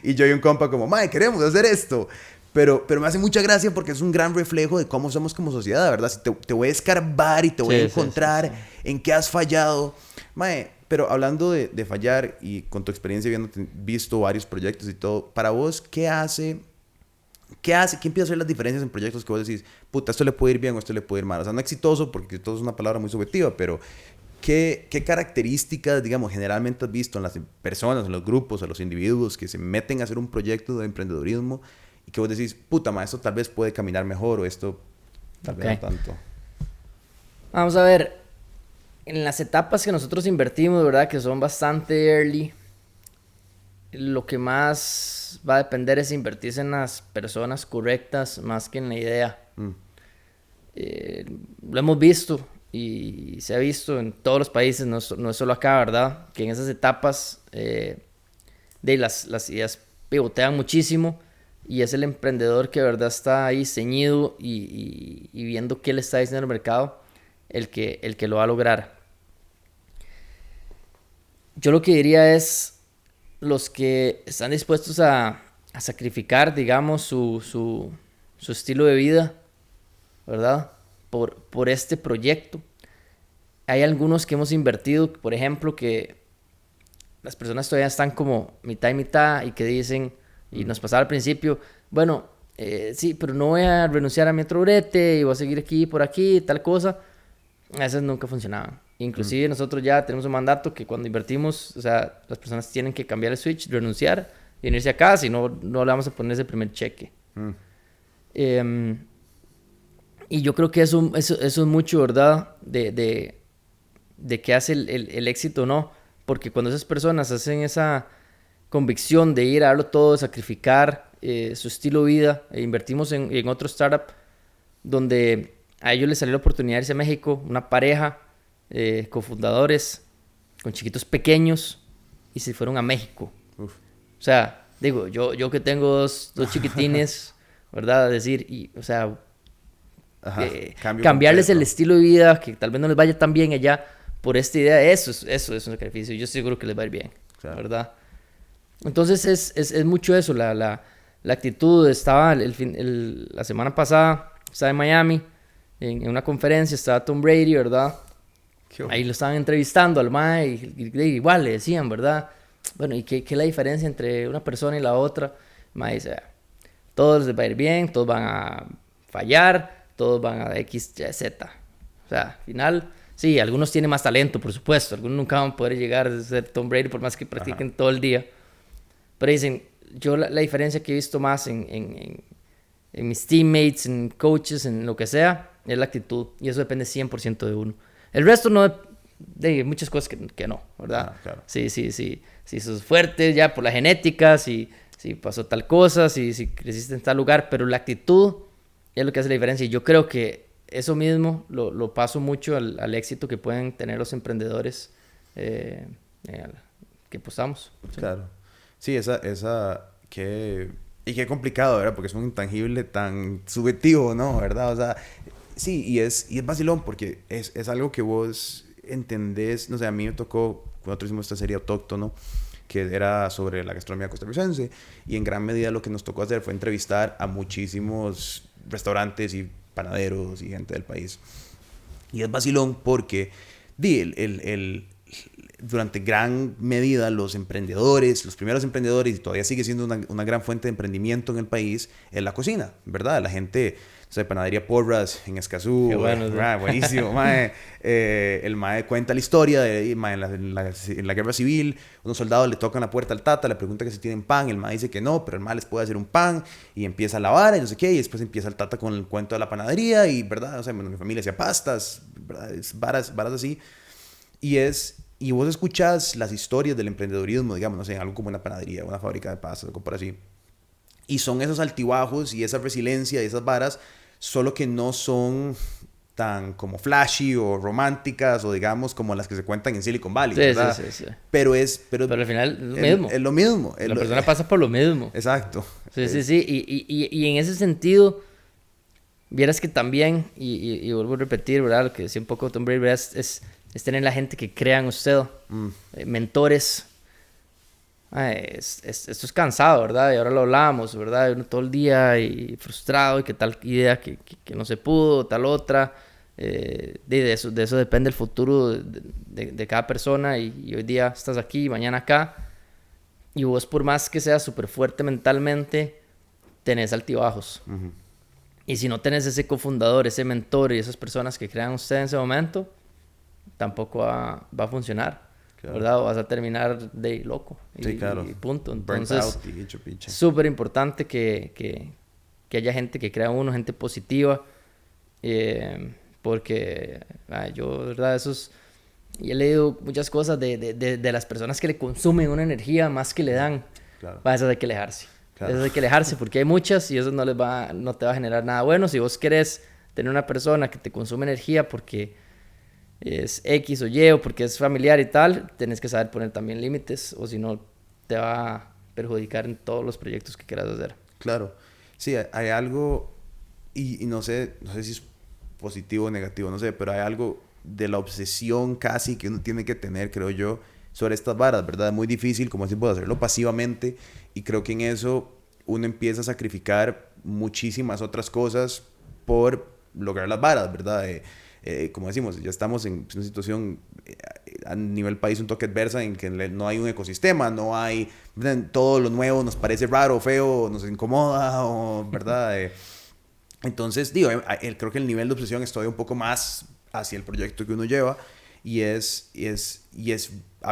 Y yo y un compa como, mae, queremos hacer esto. Pero me hace mucha gracia porque es un gran reflejo de cómo somos como sociedad, ¿verdad? Si te voy a escarbar y te voy a encontrar en qué has fallado. Mae, pero hablando de fallar y con tu experiencia habiendo visto varios proyectos y todo, para vos, ¿qué empieza a hacer las diferencias en proyectos que vos decís, puta, esto le puede ir bien o esto le puede ir mal? O sea, no exitoso, porque exitoso es una palabra muy subjetiva, pero ¿qué características, digamos, generalmente has visto en las personas, en los grupos, en los individuos que se meten a hacer un proyecto de emprendedurismo y que vos decís, puta, ma, esto tal vez puede caminar mejor o esto tal vez no tanto? Vamos a ver, en las etapas que nosotros invertimos, ¿verdad? Que son bastante early, lo que más va a depender es invertirse en las personas correctas más que en la idea. Lo hemos visto y se ha visto en todos los países, no es solo acá, ¿verdad? Que en esas etapas las ideas pivotean muchísimo y es el emprendedor que de verdad está ahí ceñido y viendo qué le está diciendo el mercado el que lo va a lograr. Yo lo que diría es los que están dispuestos a sacrificar, digamos, su estilo de vida, ¿verdad? Por este proyecto. Hay algunos que hemos invertido, por ejemplo, que las personas todavía están como mitad y mitad y que dicen, y nos pasaba al principio, bueno, sí, pero no voy a renunciar a mi otro brete y voy a seguir aquí, por aquí, tal cosa. Esas nunca funcionaban. Inclusive nosotros ya tenemos un mandato que cuando invertimos, o sea, las personas tienen que cambiar el switch, renunciar y venirse acá, si no, no le vamos a poner ese primer cheque. Y yo creo que eso es mucho, ¿verdad? De qué hace el éxito o no. Porque cuando esas personas hacen esa convicción de ir a darlo todo, de sacrificar su estilo de vida, invertimos en otro startup donde a ellos les salió la oportunidad de irse a México, una pareja, cofundadores, con chiquitos pequeños, y se fueron a México. Uf. O sea, digo, yo que tengo dos chiquitines, ¿verdad? Decir, o sea, cambiarles el estilo de vida, que tal vez no les vaya tan bien allá, por esta idea, eso es un sacrificio. Yo estoy seguro que les va a ir bien, claro. ¿Verdad? Entonces es mucho eso, la actitud. Estaba la semana pasada, estaba en Miami, en una conferencia, estaba Tom Brady, ¿verdad? Ahí lo estaban entrevistando al mae y igual le decían, ¿verdad? Bueno, ¿y qué es la diferencia entre una persona y la otra? El mae dice, todos les va a ir bien, todos van a fallar, todos van a X, Y, Z. O sea, al final, sí, algunos tienen más talento, por supuesto. Algunos nunca van a poder llegar a ser Tom Brady por más que practiquen todo el día. Pero dicen, yo la diferencia que he visto más en mis teammates, en coaches, en lo que sea, es la actitud. Y eso depende 100% de uno. El resto no, de muchas cosas que no, ¿verdad? Claro. Sí, sos fuerte ya por la genética, si pasó tal cosa, si creciste en tal lugar, pero la actitud es lo que hace la diferencia. Y yo creo que eso mismo lo paso mucho al éxito que pueden tener los emprendedores que apostamos. ¿Sí? Claro. Sí, y qué complicado, ¿verdad? Porque es un intangible tan subjetivo, ¿no? ¿Verdad? O sea, sí, y es vacilón porque es algo que vos entendés. No sé, a mí me tocó, cuando nosotros hicimos esta serie Autóctono, que era sobre la gastronomía costarricense, y en gran medida lo que nos tocó hacer fue entrevistar a muchísimos restaurantes y panaderos y gente del país. Y es vacilón porque durante gran medida los emprendedores, los primeros emprendedores, y todavía sigue siendo una gran fuente de emprendimiento en el país, es la cocina, ¿verdad? La gente, o sea, Panadería Porras en Escazú, bueno, sí. buenísimo, mae. El mae cuenta la historia de mae, en la guerra civil, unos soldados le tocan la puerta al tata, le preguntan que si tienen pan, el mae dice que no, pero el mae les puede hacer un pan, y empieza la vara, y no sé qué, y después empieza el tata con el cuento de la panadería, y ¿verdad? O sea, bueno, mi familia hacía pastas, ¿verdad? Es varas así, y vos escuchás las historias del emprendedurismo, digamos, no sé, algo como una panadería, una fábrica de pastas, algo por así. Y son esos altibajos y esa resiliencia y esas varas, solo que no son tan como flashy o románticas o digamos como las que se cuentan en Silicon Valley, Sí, ¿verdad? sí, sí, sí. Pero Pero al final es lo mismo. Es lo mismo. La persona pasa por lo mismo. Exacto. Sí, sí, sí. Y en ese sentido, vieras que también, y vuelvo a repetir, ¿verdad? Lo que decía un poco Tom Brady, ¿verdad? Es tener la gente que crea en usted, mentores. Esto es cansado, ¿verdad? Y ahora lo hablábamos, ¿verdad? Uno todo el día y frustrado y que tal idea que no se pudo, tal otra. De eso depende el futuro de cada persona y hoy día estás aquí, mañana acá. Y vos, por más que seas súper fuerte mentalmente, tenés altibajos. Uh-huh. Y si no tenés ese cofundador, ese mentor y esas personas que crean usted en ese momento, tampoco va a funcionar. Claro. ¿Verdad? O vas a terminar de loco. Sí, claro. Y punto. Entonces, es súper importante que haya gente que crea uno, gente positiva. Porque yo, ¿verdad? Y he leído muchas cosas de las personas que le consumen una energía más que le dan. Claro. Eso hay que alejarse. Claro. Eso hay que alejarse porque hay muchas y eso no te va a generar nada bueno. Si vos querés tener una persona que te consume energía porque es X o Y o porque es familiar y tal, tenés que saber poner también límites o si no te va a perjudicar en todos los proyectos que quieras hacer. Claro. Sí, hay algo y no sé si es positivo o negativo, no sé, pero hay algo de la obsesión casi que uno tiene que tener, creo yo, sobre estas varas, ¿verdad? Es muy difícil, como decir, puedo hacerlo pasivamente y creo que en eso uno empieza a sacrificar muchísimas otras cosas por lograr las varas, ¿verdad? Como decimos, ya estamos en una situación a nivel país un toque adversa en que no hay un ecosistema, no hay, todo lo nuevo nos parece raro, feo, nos incomoda, o, ¿verdad? Entonces, digo, creo que el nivel de obsesión es todavía un poco más hacia el proyecto que uno lleva y a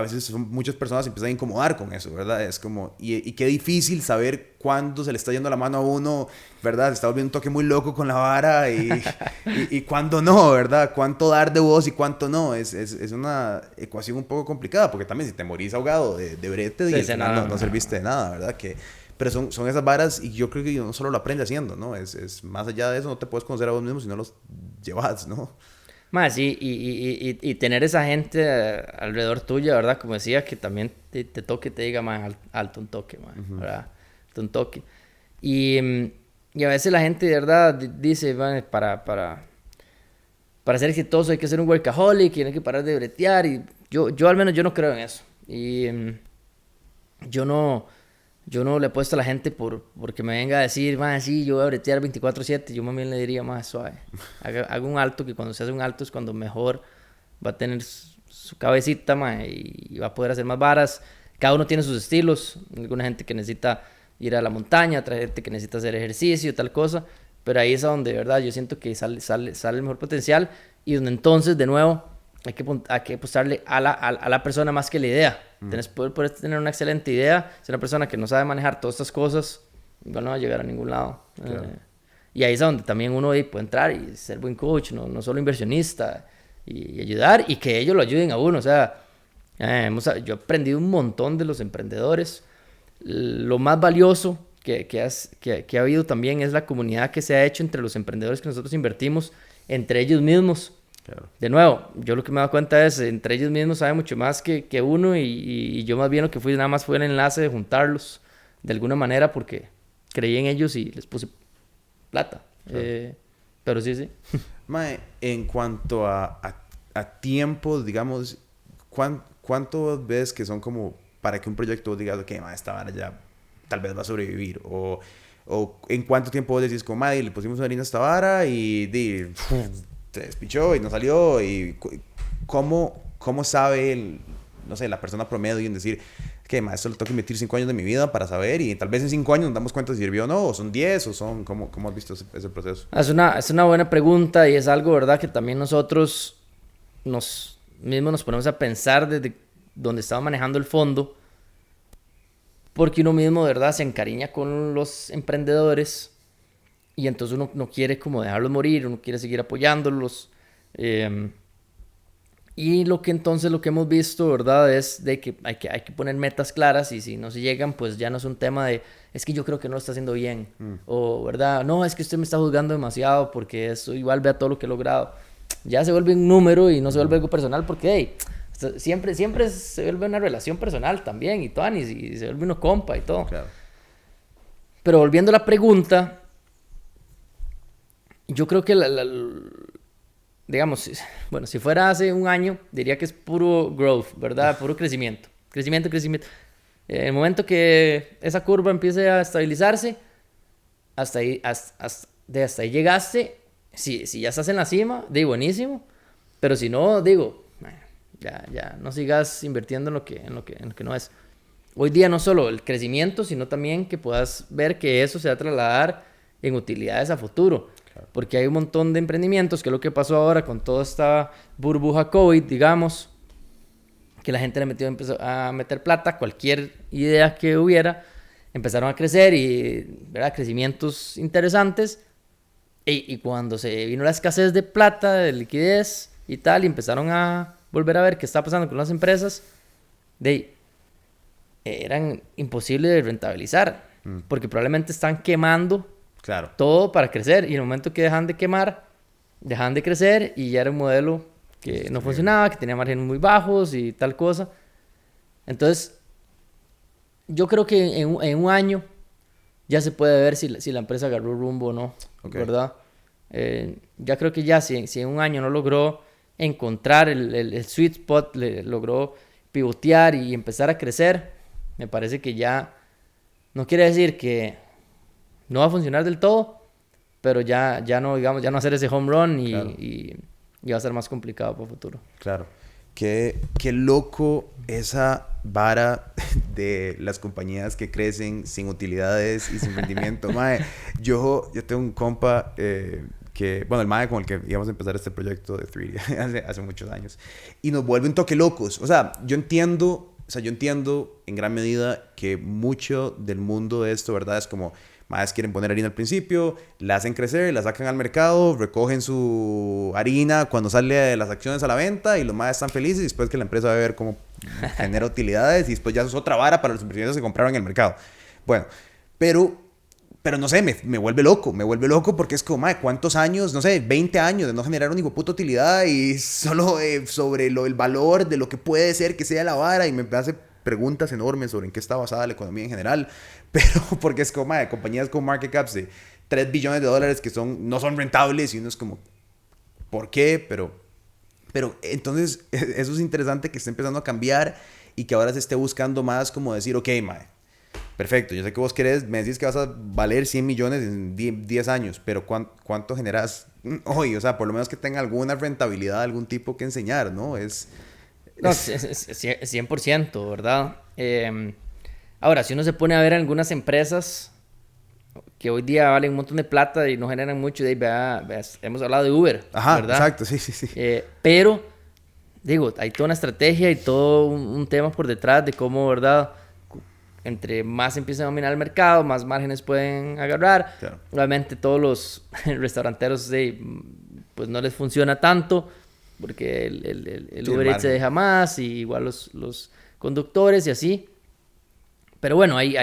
veces muchas personas se empiezan a incomodar con eso, ¿verdad? Es como, y qué difícil saber cuándo se le está yendo la mano a uno, ¿verdad? Se está volviendo un toque muy loco con la vara y cuándo no, ¿verdad? Cuánto dar de vos y cuánto no. Es una ecuación un poco complicada porque también si te morís ahogado de brete y al final no serviste de nada, ¿verdad? Pero son esas varas y yo creo que uno solo lo aprende haciendo, ¿no? Es más allá de eso, no te puedes conocer a vos mismo si no los llevas, ¿no? Más, sí, y tener esa gente alrededor tuya, ¿verdad? Como decía, que también te toque, te diga, más alto un toque, man, uh-huh. ¿Verdad? Alto un toque. Y a veces la gente, de verdad, dice, man, para ser exitoso hay que ser un workaholic y hay que parar de bretear. Y yo al menos yo no creo en eso. Y yo no le he puesto a la gente porque me venga a decir, más sí, yo voy a bretear 24/7. Yo más bien le diría, más suave. Haga un alto, que cuando se hace un alto es cuando mejor va a tener su cabecita, más, y va a poder hacer más varas. Cada uno tiene sus estilos. Hay alguna gente que necesita ir a la montaña, otra gente que necesita hacer ejercicio, tal cosa. Pero ahí es donde, de verdad, yo siento que sale el mejor potencial y donde entonces, de nuevo, hay que apostarle a la persona más que la idea. Puedes tener una excelente idea. Si una persona que no sabe manejar todas estas cosas, igual no va a llegar a ningún lado. Claro. Y ahí es donde también uno puede entrar y ser buen coach, no solo inversionista, y ayudar y que ellos lo ayuden a uno. O sea, yo he aprendido un montón de los emprendedores. Lo más valioso que ha habido también es la comunidad que se ha hecho entre los emprendedores que nosotros invertimos, entre ellos mismos. Claro. De nuevo, yo lo que me he dado cuenta es entre ellos mismos saben mucho más que uno y yo más bien lo que fui nada más fue el enlace de juntarlos de alguna manera porque creí en ellos y les puse plata. Claro. Pero sí. Mae, en cuanto a tiempo, digamos, ¿cuánto ves que son como para que un proyecto diga, ok, mae, esta vara ya tal vez va a sobrevivir? O en cuánto tiempo vos decís, como, mae, le pusimos una harina a esta vara y se despichó y no salió y ¿cómo ¿cómo sabe no sé, la persona promedio en decir, que esto le tengo que invertir 5 años de mi vida para saber y tal vez en 5 años nos damos cuenta si sirvió o no, o son 10, o son, ¿cómo has visto ese proceso? Es una buena pregunta y es algo, ¿verdad? Que también nosotros mismos nos ponemos a pensar desde donde estamos manejando el fondo, porque uno mismo, ¿verdad? Se encariña con los emprendedores y entonces uno no quiere como dejarlos morir, uno quiere seguir apoyándolos. Y lo que hemos visto, ¿verdad? Es de que hay que poner metas claras y si no se llegan, pues ya no es un tema de, es que yo creo que no lo está haciendo bien. O, ¿verdad? No, es que usted me está juzgando demasiado porque eso igual vea todo lo que he logrado. Ya se vuelve un número y no se vuelve algo personal porque, hey, siempre se vuelve una relación personal también y tuanis, y se vuelve uno compa y todo. Claro. Pero volviendo a la pregunta, yo creo que digamos, bueno, si fuera hace un año, diría que es puro growth, ¿verdad? Puro crecimiento. Crecimiento. En el momento que esa curva empiece a estabilizarse, hasta ahí llegaste. Si ya estás en la cima, digo, buenísimo. Pero si no, digo, ya no sigas invirtiendo en lo que no es. Hoy día no solo el crecimiento, sino también que puedas ver que eso se va a trasladar en utilidades a futuro. Claro. Porque hay un montón de emprendimientos, que es lo que pasó ahora con toda esta burbuja COVID, digamos, que la gente empezó a meter plata, cualquier idea que hubiera, empezaron a crecer y, ¿verdad? Crecimientos interesantes. Y cuando se vino la escasez de plata, de liquidez y tal, y empezaron a volver a ver qué está pasando con las empresas, eran imposibles de rentabilizar, porque probablemente están quemando todo para crecer, y en el momento que dejan de quemar, dejan de crecer, y ya era un modelo que no funcionaba, que tenía márgenes muy bajos y tal cosa. Entonces, yo creo que en un año ya se puede ver si la empresa agarró rumbo o no, ¿verdad? Ya creo que ya si en un año no logró encontrar el sweet spot, logró pivotear y empezar a crecer, me parece que ya no quiere decir que no va a funcionar del todo, pero ya no, digamos, ya no hacer ese home run y va a ser más complicado para el futuro. Claro. Qué loco esa vara de las compañías que crecen sin utilidades y sin rendimiento. Mae, yo tengo un compa bueno, el mae con el que íbamos a empezar este proyecto de 3D hace muchos años. Y nos vuelve un toque locos. O sea, yo entiendo en gran medida que mucho del mundo de esto, ¿verdad? Es como, más quieren poner harina al principio, la hacen crecer, la sacan al mercado, recogen su harina cuando sale las acciones a la venta y los más están felices, y después que la empresa va a ver cómo genera utilidades y después ya eso es otra vara para los inversionistas que compraron en el mercado. Bueno, pero no sé, me vuelve loco porque es como, madre, ¿cuántos años? No sé, 20 años de no generar una puta utilidad y solo sobre el valor de lo que puede ser que sea la vara, y me hace preguntas enormes sobre en qué está basada la economía en general, pero porque es como, madre, compañías con market caps de $3 billones que no son rentables, y uno es como, ¿por qué? Pero entonces eso es interesante, que esté empezando a cambiar y que ahora se esté buscando más como decir, ok, madre, perfecto, yo sé que vos querés, me decís que vas a valer 100 millones en 10 años, pero ¿cuánto generás hoy? O sea, por lo menos que tenga alguna rentabilidad, algún tipo que enseñar, ¿no? No, es 100%, ¿verdad? Ahora, si uno se pone a ver algunas empresas que hoy día valen un montón de plata y no generan mucho, hemos hablado de Uber, ajá, ¿verdad? Exacto, sí. Pero, digo, hay toda una estrategia y todo un tema por detrás de cómo, ¿verdad? Entre más empiezan a dominar el mercado, más márgenes pueden agarrar. Claro. Obviamente todos los restauranteros pues no les funciona tanto, porque el Uber Eats se deja más, y igual los conductores y así. Pero bueno, hay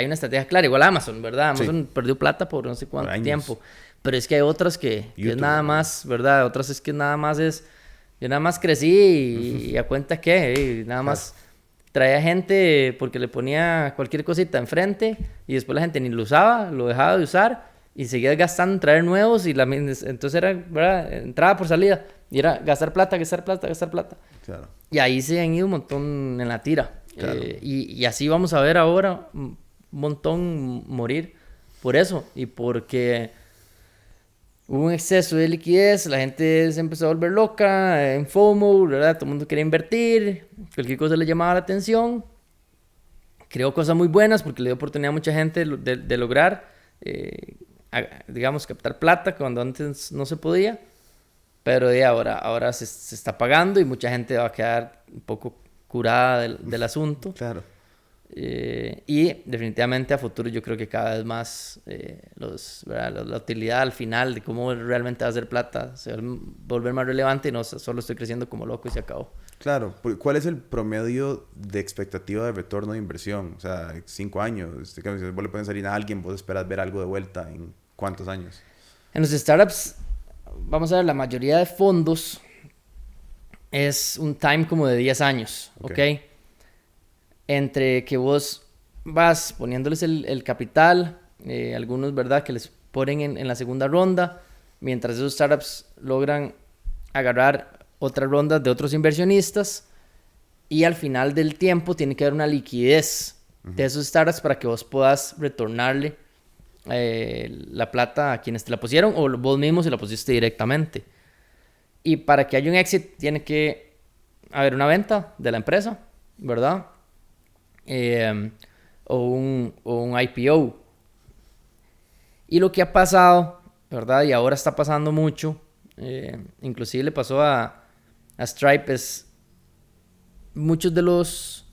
una estrategia clara. Igual Amazon, ¿verdad? Amazon perdió plata por no sé cuánto tiempo. Pero es que hay otras que es nada más, ¿verdad? Otras es que nada más yo nada más crecí y a cuenta que nada más traía gente porque le ponía cualquier cosita enfrente, y después la gente ni lo usaba, lo dejaba de usar y seguía gastando en traer nuevos, y entonces era, ¿verdad? Entrada por salida, y era gastar plata. Claro. Y ahí se han ido un montón en la tira. Claro. Y así vamos a ver ahora un montón morir por eso, y porque hubo un exceso de liquidez, la gente se empezó a volver loca, en FOMO, ¿verdad? Todo el mundo quería invertir, cualquier cosa le llamaba la atención. Creó cosas muy buenas porque le dio oportunidad a mucha gente de lograr, digamos, captar plata cuando antes no se podía. Pero ahora se está pagando y mucha gente va a quedar un poco curada del asunto. Claro. Y definitivamente a futuro yo creo que cada vez más la utilidad al final de cómo realmente va a hacer plata se va a volver más relevante y no solo estoy creciendo como loco y se acabó. Claro. ¿Cuál es el promedio de expectativa de retorno de inversión? O sea, 5 años. Si vos le pueden salir a alguien, vos esperas ver algo de vuelta en ¿cuántos años? En los startups, vamos a ver, la mayoría de fondos es un time como de 10 años, ¿ok? Entre que vos vas poniéndoles el capital, algunos, ¿verdad? Que les ponen en la segunda ronda, mientras esos startups logran agarrar otras rondas de otros inversionistas y al final del tiempo tiene que haber una liquidez de esos startups para que vos puedas retornarle la plata a quienes te la pusieron o vos mismo se la pusiste directamente. Y para que haya un exit tiene que haber una venta de la empresa, ¿verdad? O un IPO. Y lo que ha pasado, ¿verdad? Y ahora está pasando mucho, inclusive le pasó a Stripe, es muchos de los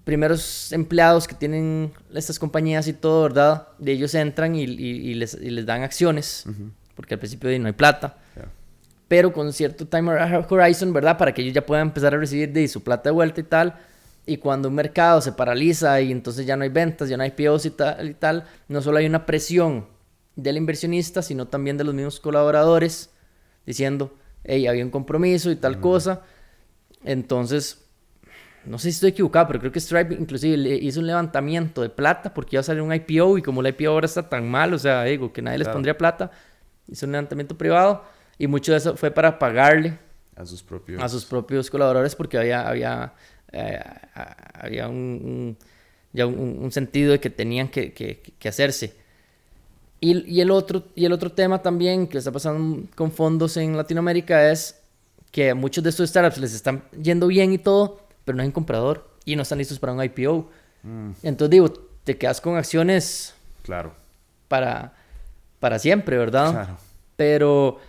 primeros empleados que tienen estas compañías y todo, ¿verdad? De ellos entran y les dan acciones, porque al principio no hay plata. Pero con cierto time horizon, ¿verdad? Para que ellos ya puedan empezar a recibir de su plata de vuelta y tal. Y cuando un mercado se paraliza y entonces ya no hay ventas, ya no hay IPOs y tal, no solo hay una presión del inversionista, sino también de los mismos colaboradores diciendo, hey, había un compromiso y tal cosa. Entonces, no sé si estoy equivocado, pero creo que Stripe inclusive le hizo un levantamiento de plata porque iba a salir un IPO y como el IPO ahora está tan mal, o sea, digo, que nadie les pondría plata, hizo un levantamiento privado. Y mucho de eso fue para pagarle a sus propios colaboradores porque había un sentido de que tenían que hacerse. Y el otro tema también que está pasando con fondos en Latinoamérica es que a muchos de estos startups les están yendo bien y todo, pero no hay un comprador y no están listos para un IPO. Entonces digo, te quedas con acciones para siempre, ¿verdad? Claro. Pero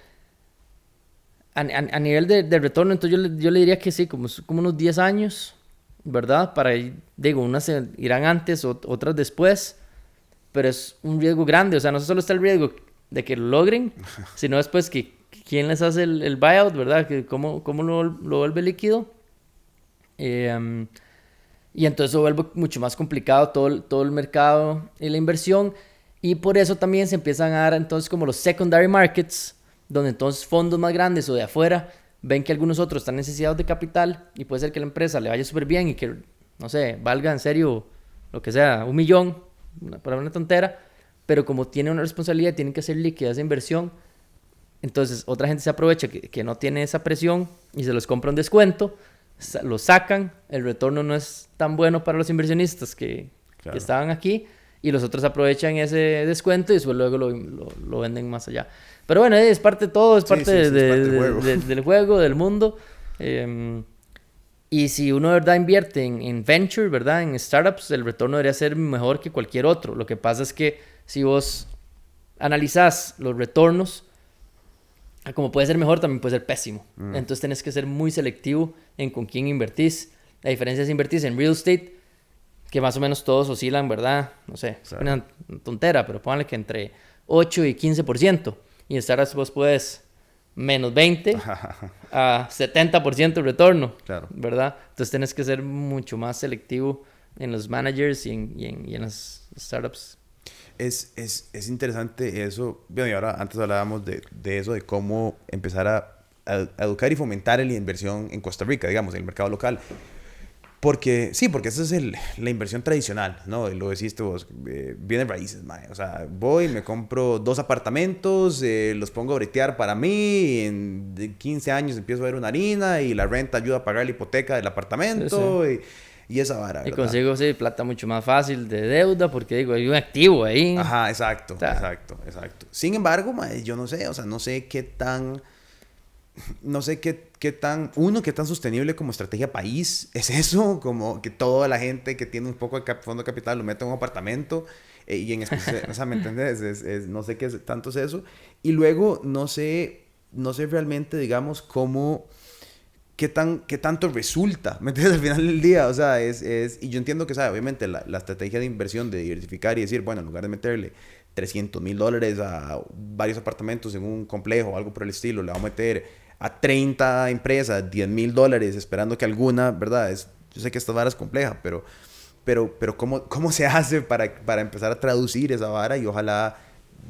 a nivel de retorno, entonces yo le diría que sí, como unos 10 años, ¿verdad? Digo, unas irán antes, otras después, pero es un riesgo grande. O sea, no solo está el riesgo de que lo logren, sino después que quién les hace el buyout, ¿verdad? Que cómo lo vuelve líquido. Y entonces se vuelve mucho más complicado todo el mercado y la inversión. Y por eso también se empiezan a dar entonces como los secondary markets, donde entonces fondos más grandes o de afuera ven que algunos otros están necesitados de capital y puede ser que la empresa le vaya súper bien y que, no sé, valga en serio lo que sea, 1 millón, para una tontera, pero como tiene una responsabilidad, tienen que hacer líquida esa inversión, entonces otra gente se aprovecha que no tiene esa presión y se los compra un descuento, lo sacan, el retorno no es tan bueno para los inversionistas que estaban aquí y los otros aprovechan ese descuento y después luego lo venden más allá. Pero bueno, es parte de todo, es parte del juego, del mundo. Y si uno de verdad invierte en venture, ¿verdad? En startups, el retorno debería ser mejor que cualquier otro. Lo que pasa es que si vos analizás los retornos, como puede ser mejor, también puede ser pésimo. Entonces tenés que ser muy selectivo en con quién invertís. La diferencia es invertís en real estate, que más o menos todos oscilan, ¿verdad? No sé, es una tontera, pero pónganle que entre 8 y 15%. Y en startups vos puedes menos 20 a 70% de retorno, ¿verdad? Entonces tienes que ser mucho más selectivo en los managers y en las startups. Es interesante eso. Bueno, y ahora antes hablábamos de eso, de cómo empezar a educar y fomentar la inversión en Costa Rica, digamos, en el mercado local. Porque esa es la inversión tradicional, ¿no? Lo decís vos, bienes raíces, mae. O sea, voy, me compro 2 apartamentos, los pongo a bretear para mí, en 15 años empiezo a ver una harina y la renta ayuda a pagar la hipoteca del apartamento. Sí. y esa vara, Y ¿verdad? consigo, sí, plata mucho más fácil de deuda porque, digo, hay un activo ahí. Ajá, exacto, O sea, exacto. Sin embargo, mae, yo no sé, o sea, no sé qué tan, qué tan, uno, qué tan sostenible como estrategia país es eso, como que toda la gente que tiene un poco de fondo de capital lo mete en un apartamento, y en especial, o sea, ¿me entiendes? No sé tanto es eso. Y luego, no sé realmente, digamos, cómo, qué tanto resulta, ¿me entiendes? Al final del día, o sea, y yo entiendo que, ¿sabe? Obviamente la estrategia de inversión, de diversificar y decir, bueno, en lugar de meterle $300,000 a varios apartamentos en un complejo o algo por el estilo, le vamos a meter a 30 empresas $10,000 esperando que alguna, ¿verdad? Yo sé que esta vara es compleja, pero ¿cómo se hace para empezar a traducir esa vara y ojalá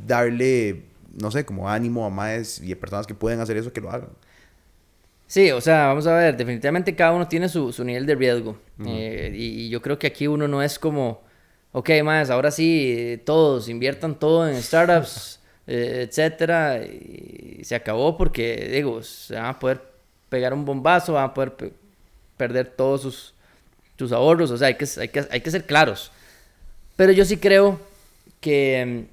darle, no sé, como ánimo a más y a personas que pueden hacer eso que lo hagan? sí, o sea, vamos a ver, definitivamente cada uno tiene su nivel de riesgo. Ujú. Y yo creo que aquí uno no es como, ok, más, ahora sí, todos inviertan todo en startups, etcétera, y se acabó porque, digo, se van a poder pegar un bombazo, van a poder perder todos sus ahorros, o sea, hay que ser claros. Pero yo sí creo que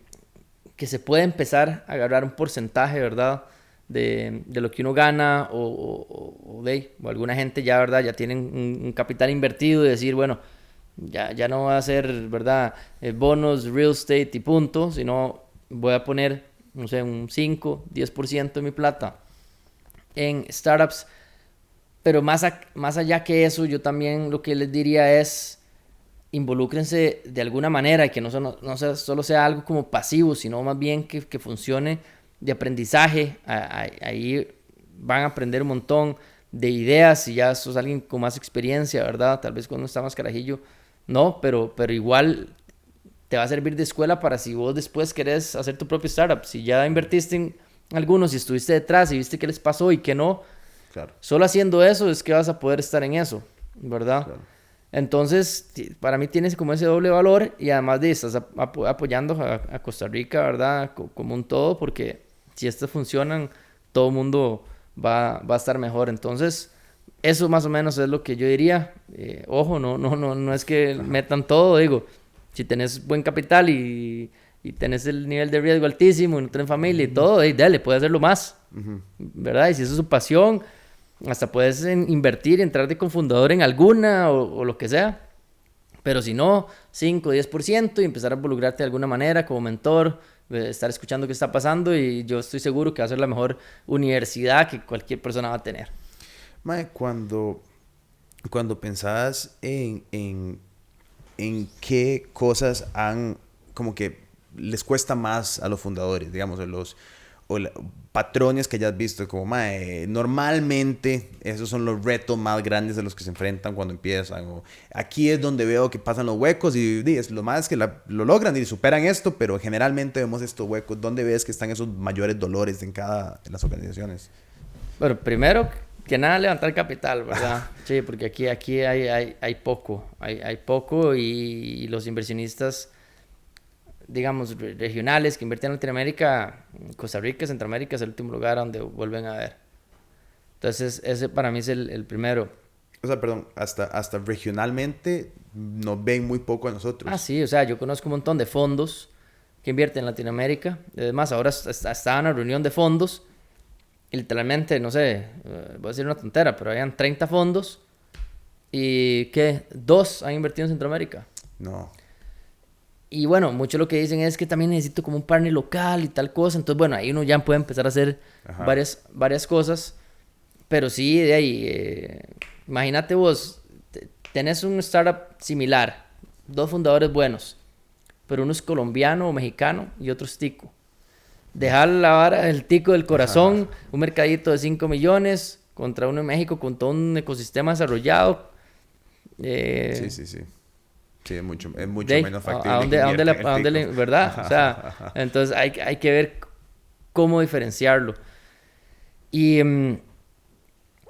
se puede empezar a agarrar un porcentaje, ¿verdad? De lo que uno gana o alguna gente ya, ¿verdad? Ya tienen un capital invertido y decir, bueno, ya no va a ser, ¿verdad? Bonos, real estate y punto, sino voy a poner, no sé, un 5, 10% de mi plata en startups. Pero más allá que eso, yo también lo que les diría es involúcrense de alguna manera y que no solo sea algo como pasivo, sino más bien que funcione de aprendizaje. Ahí van a aprender un montón de ideas si ya sos alguien con más experiencia, ¿verdad? Tal vez cuando está más carajillo, no, pero igual te va a servir de escuela para si vos después querés hacer tu propio startup. Si ya invertiste en algunos y estuviste detrás y viste qué les pasó y qué no, Claro, solo haciendo eso es que vas a poder estar en eso, ¿verdad? claro. Entonces, para mí tienes como ese doble valor y además de estás apoyando a Costa Rica, ¿verdad? Como un todo, porque si estas funcionan, todo el mundo va a estar mejor. Entonces, eso más o menos es lo que yo diría. Ojo, no es que Ajá. metan todo, digo, si tenés buen capital y tenés el nivel de riesgo altísimo y no tenés familia y todo, dale, puedes hacerlo más, Ujú. ¿verdad? Y si eso es su pasión, hasta puedes invertir, entrar de cofundador en alguna o lo que sea. Pero si no, 5 o 10% y empezar a involucrarte de alguna manera como mentor, estar escuchando qué está pasando y yo estoy seguro que va a ser la mejor universidad que cualquier persona va a tener. Mae, cuando pensás en qué cosas como que les cuesta más a los fundadores, digamos, patrones que hayas visto, como, mae, normalmente esos son los retos más grandes de los que se enfrentan cuando empiezan, o aquí es donde veo que pasan los huecos lo más es que lo logran y superan esto, pero generalmente vemos estos huecos. ¿Dónde ves que están esos mayores dolores en las organizaciones? Bueno, primero que nada levantar capital, ¿verdad? Sí, porque aquí hay poco, hay poco y los inversionistas digamos, regionales que invierten en Latinoamérica, Costa Rica, Centroamérica es el último lugar donde vuelven a ver. Entonces, ese para mí es el primero. O sea, perdón, hasta regionalmente nos ven muy poco a Ah, nosotros. sí, o sea, yo conozco un montón de fondos que invierten en Latinoamérica. Además, ahora estaba en una reunión de fondos y literalmente, no sé, voy a decir una tontera, pero habían 30 fondos y que dos han invertido en Centroamérica. No. Y bueno, mucho lo que dicen es que también necesito como un partner local y tal cosa. Entonces, bueno, ahí uno ya puede empezar a hacer Ajá. varias cosas. Pero sí, de ahí, imagínate vos, tenés un startup similar, dos fundadores buenos, pero uno es colombiano o mexicano y otro es tico. Dejar la vara el tico del Ajá. corazón, un mercadito de 5 millones contra uno en México con todo un ecosistema desarrollado. Sí, Eh, sí, sí. Sí, es de mucho ahí, menos factible que invierta en el tico. ¿verdad? O sea, entonces hay que ver cómo diferenciarlo. Y,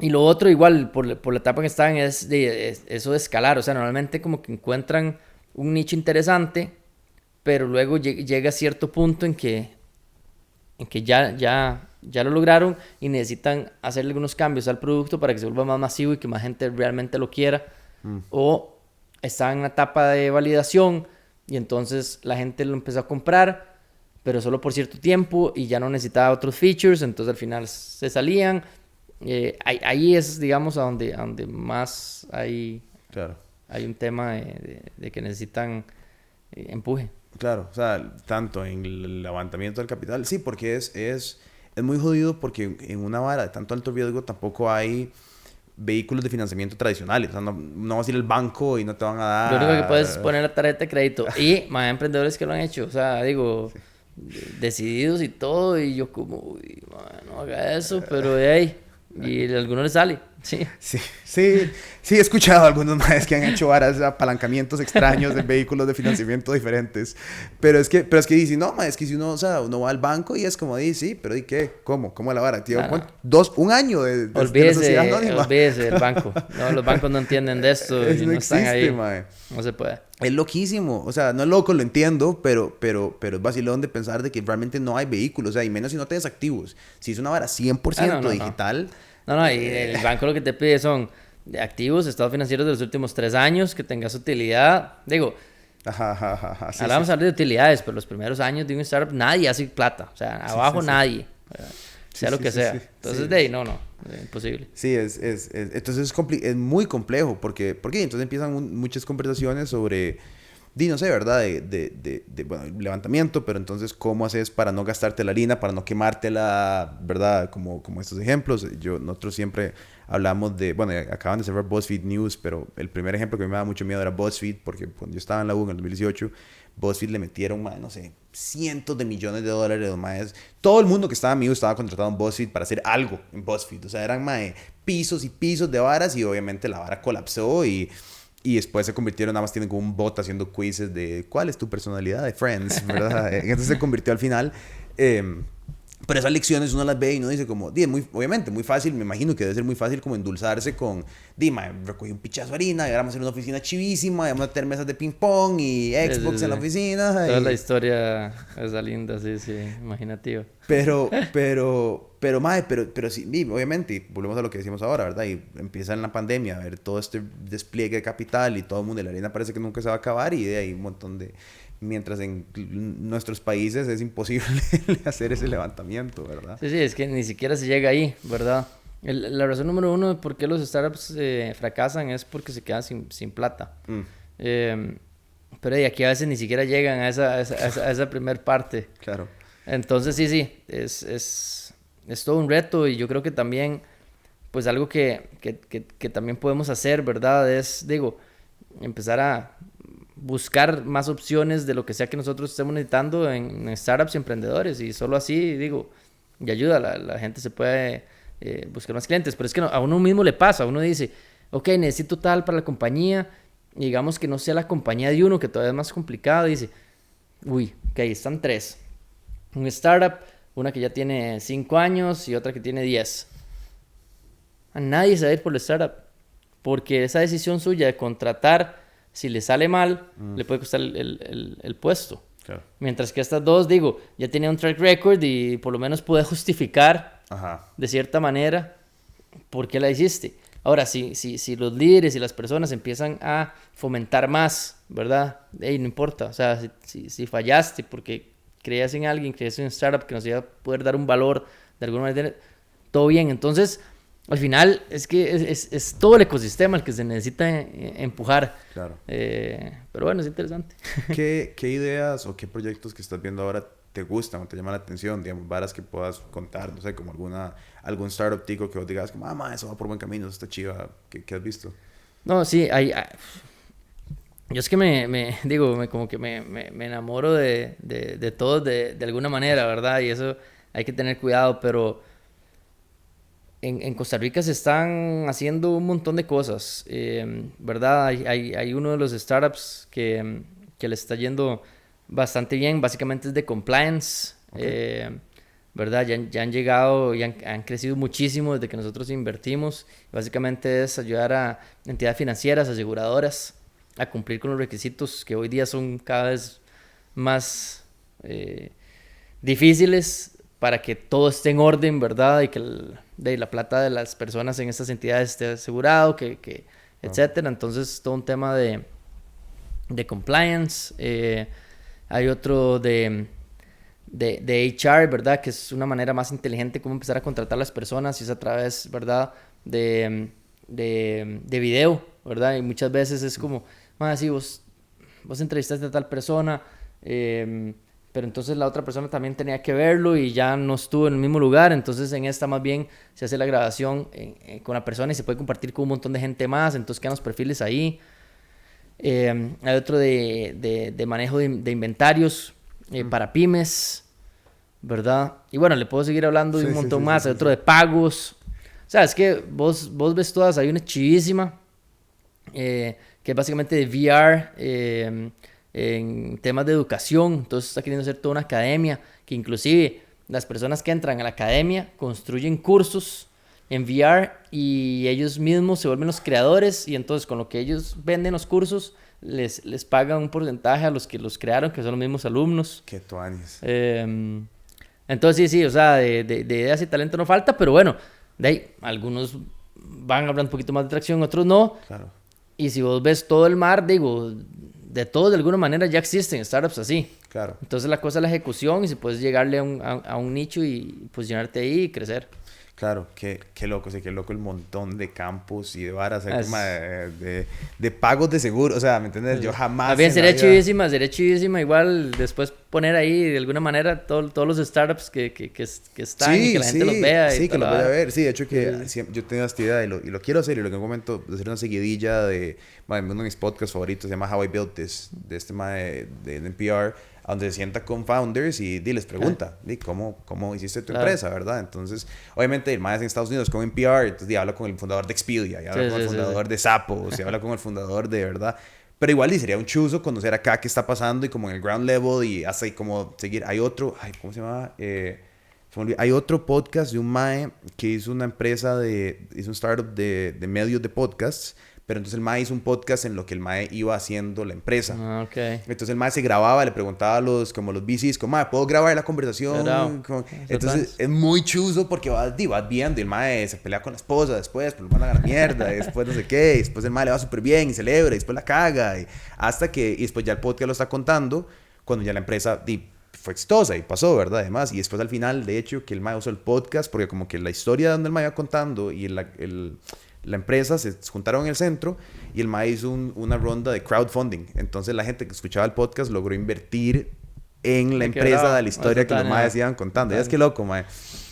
y lo otro, igual, por la etapa que están, es eso de escalar. O sea, normalmente como que encuentran un nicho interesante, pero luego llega a cierto punto en que ya lo lograron y necesitan hacerle algunos cambios al producto para que se vuelva más masivo y que más gente realmente lo quiera. Mm. O estaba en una etapa de validación y entonces la gente lo empezó a comprar, pero solo por cierto tiempo y ya no necesitaba otros features, entonces al final se salían. Ahí es, digamos, a donde más Claro. hay un tema de que necesitan empuje. Claro, o sea, tanto en el levantamiento del capital, sí, porque es muy jodido porque en una vara de tanto alto riesgo tampoco hay vehículos de financiamiento tradicionales. O sea, no vas a ir al banco y no te van a Lo único que puedes es dar... poner la tarjeta de crédito. Y más emprendedores que lo han hecho. O sea, digo, decididos y todo. Y yo como, uy, man, no haga eso. Pero de ahí. Y a algunos les sale. Sí. Sí, he escuchado a algunos maes que han hecho varas, apalancamientos extraños de vehículos de financiamiento diferentes. Pero es que dicen, no, es que si uno, o sea, uno va al banco y es como, sí, pero ¿y qué? ¿Cómo? ¿Cómo es la vara, tío? No. Un año de la sociedad anónima. Olvídese del banco. No, los bancos no entienden de esto y no están ahí. Mae. No se puede. Es loquísimo, o sea, no es loco, lo entiendo, pero es vacilón de pensar de que realmente no hay vehículos, o sea, y menos si no tienes activos. Si es una vara 100% digital... No, y el banco lo que te pide son de activos, estados financieros de los últimos 3 años, que tengas utilidad. Digo, Sí, vamos a hablar de utilidades, pero los primeros años de un startup nadie hace plata. O sea, abajo nadie. Sea lo que sea. Entonces, de ahí, imposible. Sí, entonces es muy complejo, porque entonces empiezan muchas conversaciones sobre... no sé, ¿verdad? Bueno, levantamiento, pero entonces, ¿cómo haces para no gastarte la harina, para no quemártela, ¿verdad? Como estos ejemplos. Nosotros siempre hablamos de, bueno, acaban de cerrar BuzzFeed News, pero el primer ejemplo que me daba mucho miedo era BuzzFeed, porque cuando yo estaba en la U en el 2018, BuzzFeed le metieron, no sé, cientos de millones de dólares, más. Todo el mundo que estaba en mi U estaba contratado en BuzzFeed para hacer algo en BuzzFeed. O sea, eran, pisos y pisos de varas y obviamente la vara colapsó y después se convirtieron, nada más tienen como un bot haciendo quizzes de cuál es tu personalidad de Friends, ¿verdad? Entonces se convirtió al final. Pero esas lecciones uno las ve y uno dice como, obviamente, muy fácil, me imagino que debe ser muy fácil como endulzarse con, recogí un pichazo de harina y ahora vamos a hacer una oficina chivísima, y vamos a tener mesas de ping pong y Xbox en la oficina. Toda la historia es linda, sí, imaginativa. Pero sí, obviamente, volvemos a lo que decimos ahora, ¿verdad? Y empieza en la pandemia a ver todo este despliegue de capital y todo el mundo, y la harina parece que nunca se va a acabar y de ahí un montón de... Mientras en nuestros países es imposible hacer ese levantamiento, ¿verdad? Sí, es que ni siquiera se llega ahí, ¿verdad? La razón número uno de por qué los startups fracasan es porque se quedan sin plata. Pero de aquí a veces ni siquiera llegan a esa primer parte. Claro. Entonces sí, es todo un reto y yo creo que también, pues algo que también podemos hacer, ¿verdad? Es, empezar a buscar más opciones de lo que sea que nosotros estemos necesitando en startups y emprendedores y solo así, y ayuda, la gente se puede buscar más clientes, pero es que a uno mismo le pasa, uno dice, ok, necesito tal para la compañía, y digamos que no sea la compañía de uno, que todavía es más complicado, y dice, uy, ok, están 3, un startup, una que ya tiene 5 años y otra que tiene 10. A nadie se va a ir por el startup, porque esa decisión suya de contratar, si le sale mal, le puede costar el puesto. Claro. Mientras que estas dos, ya tenía un track record y por lo menos pude justificar de cierta manera por qué la hiciste. Ahora, si los líderes y las personas empiezan a fomentar más, ¿verdad? No importa, o sea, si fallaste porque creías en alguien, creías en un startup que nos iba a poder dar un valor de alguna manera, todo bien. Entonces, al final es que es todo el ecosistema el que se necesita empujar. Claro. Pero bueno, es interesante. ¿Qué ideas o qué proyectos que estás viendo ahora te gustan o te llaman la atención? Digamos, varas que puedas contar, no sé, como algún startup tico que vos digas, como, eso va por buen camino, eso está chiva. ¿Qué has visto? No, sí, yo es que como que me enamoro de todos de alguna manera, ¿verdad? Y eso hay que tener cuidado, pero... En Costa Rica se están haciendo un montón de cosas, ¿verdad? Hay uno de los startups que le está yendo bastante bien, básicamente es de compliance, ¿verdad? Ya han llegado y han crecido muchísimo desde que nosotros invertimos. Básicamente es ayudar a entidades financieras, aseguradoras, a cumplir con los requisitos que hoy día son cada vez más difíciles para que todo esté en orden, ¿verdad? Y que la plata de las personas en estas entidades esté asegurado, etcétera. Entonces, todo un tema de de compliance, hay otro de HR, ¿verdad? Que es una manera más inteligente cómo empezar a contratar a las personas y es a través, ¿verdad? De video, ¿verdad? Y muchas veces es como, más si vos entrevistaste a tal persona, pero entonces la otra persona también tenía que verlo y ya no estuvo en el mismo lugar, entonces en esta más bien se hace la grabación con la persona y se puede compartir con un montón de gente más, entonces quedan los perfiles ahí. Hay otro de manejo de inventarios para pymes, ¿verdad? Y bueno, le puedo seguir hablando de un montón más. Hay otro de pagos. O sea, es que vos ves todas. Hay una chivísima que es básicamente de VR en temas de educación. Entonces está queriendo hacer toda una academia que inclusive las personas que entran a la academia construyen cursos en VR y ellos mismos se vuelven los creadores y entonces con lo que ellos venden los cursos les pagan un porcentaje a los que los crearon, que son los mismos alumnos. Qué tuanis. Entonces sí, o sea, de ideas y talento no falta, pero bueno, de ahí algunos van a hablar un poquito más de tracción, otros no. Claro. Y si vos ves todo el mar, digo, de todo de alguna manera ya existen startups así. Claro. Entonces la cosa es la ejecución y si puedes llegarle a un nicho y posicionarte ahí y crecer. Claro, qué loco, sí, qué loco el montón de campus y de varas, de pagos de seguro, o sea, ¿me entiendes? Yo jamás... También sería chivísima igual después poner ahí de alguna manera todos los startups que están y que la gente los vea. Sí, y que los voy a ver, sí, de hecho que Sí. yo tengo esta idea y lo quiero hacer y lo que en un momento de hacer una seguidilla de uno de mis podcasts favoritos se llama How I Built This, de este de NPR, donde se sienta con founders y les pregunta, ¿cómo hiciste tu empresa, verdad? Entonces, obviamente, el más en Estados Unidos como NPR, entonces habla con el fundador de Expedia, y habla con el fundador de Zappos, y habla con el fundador de, ¿verdad? Pero igual sería un chuzo conocer acá qué está pasando y como en el ground level y hasta ahí como seguir. Hay otro, ¿cómo se llama? Hay otro podcast de un mae que hizo una empresa hizo un startup de medios de podcasts, pero entonces el mae hizo un podcast en lo que el mae iba haciendo la empresa. Ah, okay. Entonces el mae se grababa, le preguntaba a los VCs, como, mae, ¿puedo grabar la conversación? Entonces es muy chuzo porque vas viendo y el mae se pelea con la esposa después, pero lo mandan a la mierda, y después no sé qué, y después el mae le va súper bien y celebra, y después la caga, y después ya el podcast lo está contando cuando ya la empresa fue exitosa y pasó, ¿verdad? Además, y después al final, de hecho, que el mae usó el podcast porque como que la historia donde el mae iba contando y la empresa se juntaron en el centro y el mae hizo una ronda de crowdfunding. Entonces la gente que escuchaba el podcast logró invertir en la empresa de la historia que los maes iban contando. Ya es que loco, mae.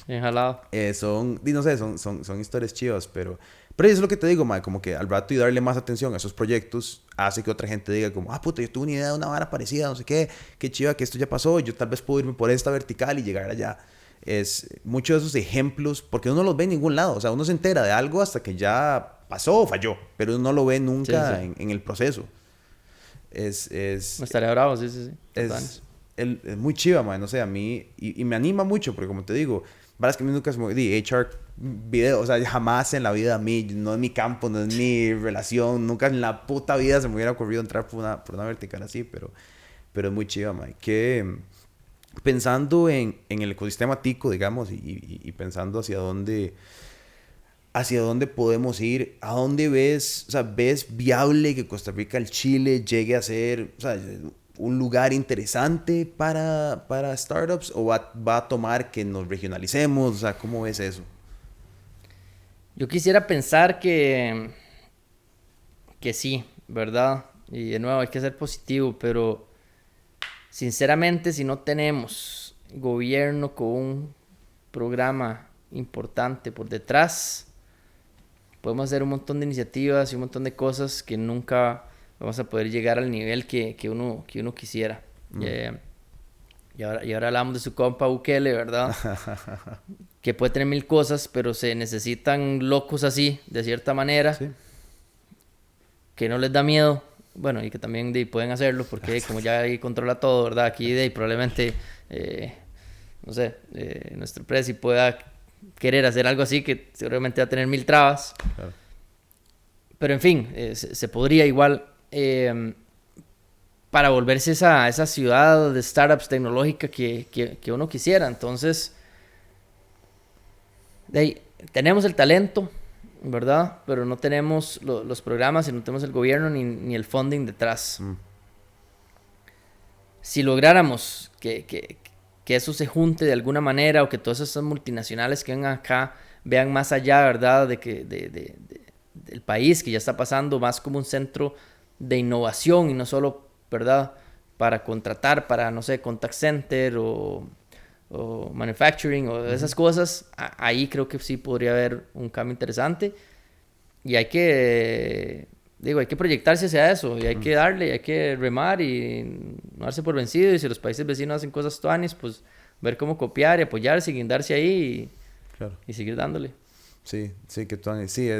Bien jalado. No sé, son historias chivas, pero eso es lo que te digo, mae, como que al rato y darle más atención a esos proyectos hace que otra gente diga como, puta, yo tuve una idea de una vara parecida, no sé qué chiva que esto ya pasó, yo tal vez puedo irme por esta vertical y llegar allá. Es muchos de esos ejemplos, porque uno no los ve en ningún lado, o sea, uno se entera de algo hasta que ya pasó o falló, pero uno no lo ve nunca en el proceso. Estaría bravo, sí. Es muy chiva, man, no sé, a mí, y me anima mucho, porque como te digo, varas que a mí nunca se me di HR video, o sea, jamás en la vida a mí, no es mi campo, no es mi relación, nunca en la puta vida se me hubiera ocurrido entrar por una vertical así, pero es muy chiva, man, que... Pensando en el ecosistema tico, digamos, y pensando hacia dónde podemos ir, ¿a dónde ves viable que Costa Rica, el Chile, llegue a ser, o sea, un lugar interesante para startups o va a tomar que nos regionalicemos? O sea, ¿cómo ves eso? Yo quisiera pensar que sí, ¿verdad? Y de nuevo hay que ser positivo, pero sinceramente, si no tenemos gobierno con un programa importante por detrás, podemos hacer un montón de iniciativas y un montón de cosas que nunca vamos a poder llegar al nivel que uno quisiera. Y ahora hablamos de su compa Bukele, ¿verdad? Que puede tener mil cosas, pero se necesitan locos así, de cierta manera, sí, que no les da miedo. Bueno, y que también pueden hacerlo porque como ya ahí controla todo, ¿verdad? Aquí probablemente, no sé, nuestro presi pueda querer hacer algo así que seguramente va a tener mil trabas. Claro. Pero en fin, se podría igual para volverse esa ciudad de startups tecnológica que uno quisiera. Entonces, tenemos el talento, ¿verdad? Pero no tenemos los programas y no tenemos el gobierno ni el funding detrás. si lográramos que eso se junte de alguna manera o que todas esas multinacionales que vengan acá vean más allá, ¿verdad? Del país que ya está pasando más como un centro de innovación y no solo, ¿verdad? Para contratar, para, no sé, contact center o manufacturing o esas cosas, ahí creo que sí podría haber un cambio interesante y hay que proyectarse hacia eso y hay que darle, hay que remar y no darse por vencido y si los países vecinos hacen cosas tuanis, pues ver cómo copiar y apoyarse y guindarse ahí Claro. y seguir dándole. Sí, sí, que tuanis. Sí,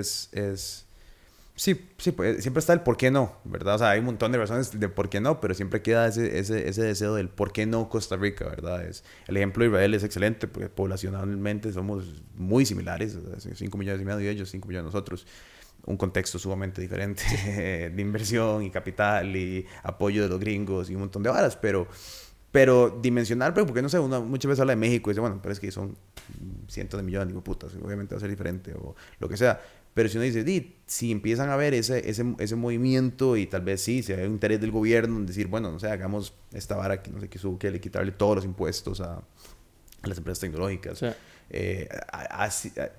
sí, sí, pues, siempre está el por qué no, ¿verdad? O sea, hay un montón de razones de por qué no, pero siempre queda ese deseo del por qué no Costa Rica, ¿verdad? El ejemplo de Israel es excelente, porque poblacionalmente somos muy similares, o sea, 5 millones y medio de ellos, 5 millones de nosotros. Un contexto sumamente diferente de inversión y capital y apoyo de los gringos y un montón de varas, pero dimensionar, porque no sé, uno muchas veces habla de México y dice, bueno, pero es que son cientos de millones, digo, putas, obviamente va a ser diferente o lo que sea. Pero si uno dice, si empiezan a ver ese movimiento y tal vez sí, si hay un interés del gobierno en decir, bueno, no sé, hagamos esta vara que no sé qué que le quitarle todos los impuestos a las empresas tecnológicas, sí. A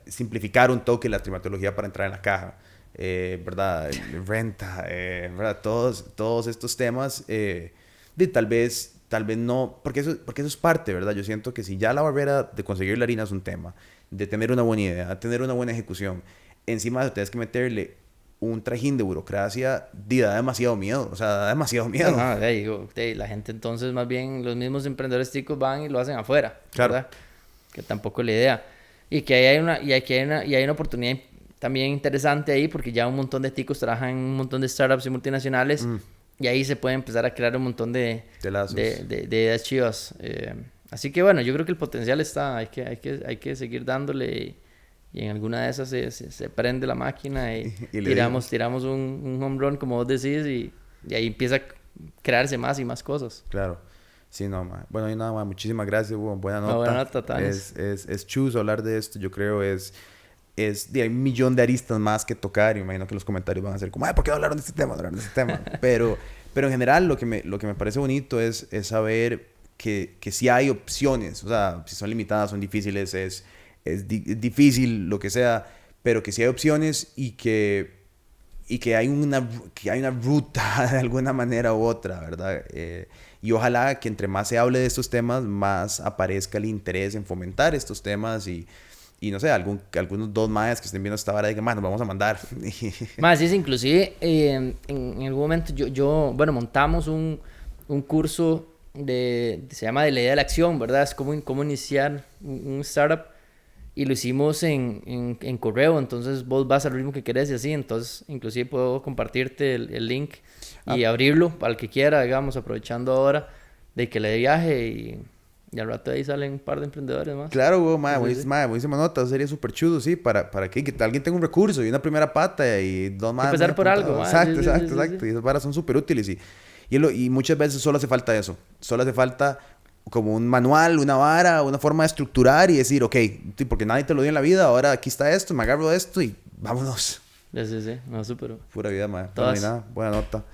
simplificar un toque la climatología para entrar en la caja, ¿verdad? Renta, ¿verdad? Todos estos temas, tal vez no, porque eso es parte, ¿verdad? Yo siento que si ya la barrera de conseguir la harina es un tema, de tener una buena idea, tener una buena ejecución, encima de tienes que meterle un trajín de burocracia, da demasiado miedo, o sea, da demasiado miedo. No, la gente entonces más bien, los mismos emprendedores ticos van y lo hacen afuera, claro. ¿Verdad? Que tampoco es la idea. Y que hay una oportunidad también interesante ahí, porque ya un montón de ticos trabajan en un montón de startups y multinacionales, y ahí se puede empezar a crear un montón de ideas chivas. Así que bueno, yo creo que el potencial está, hay que seguir dándole y en alguna de esas se prende la máquina y tiramos un home run, como vos decís, y ahí empieza a crearse más y más cosas. Claro. Sí, no, ma. Bueno, y nada más, muchísimas gracias, buena nota. Buena nota, es chuzo hablar de esto, yo creo, hay un millón de aristas más que tocar y me imagino que los comentarios van a ser como, ¿por qué no hablaron de este tema? pero en general lo que me parece bonito es saber que sí hay opciones, o sea, si son limitadas, son difíciles, es difícil, lo que sea, pero que sí hay opciones y que hay una ruta de alguna manera u otra, ¿verdad? Y ojalá que entre más se hable de estos temas, más aparezca el interés en fomentar estos temas y no sé, algunos dos más que estén viendo esta vara digan, nos vamos a mandar. Más, es inclusive, en algún momento bueno, montamos un curso se llama de la idea de la acción, ¿verdad? Es cómo iniciar un startup. Y lo hicimos en correo, entonces vos vas al ritmo que querés y así, entonces inclusive puedo compartirte el link y abrirlo para el que quiera, digamos, aprovechando ahora de que le dé viaje y al rato ahí salen un par de emprendedores más. Claro, buenísima nota, sería súper chudo, sí, para que alguien tenga un recurso y una primera pata y dos más. Empezar por algo. Exacto. Y esas varas son súper útiles y muchas veces solo hace falta eso, solo hace falta como un manual, una vara, una forma de estructurar y decir, ok, porque nadie te lo dio en la vida, ahora aquí está esto, me agarro de esto y vámonos. Sí, no, súper. Pura vida, madre. No hay nada, buena nota.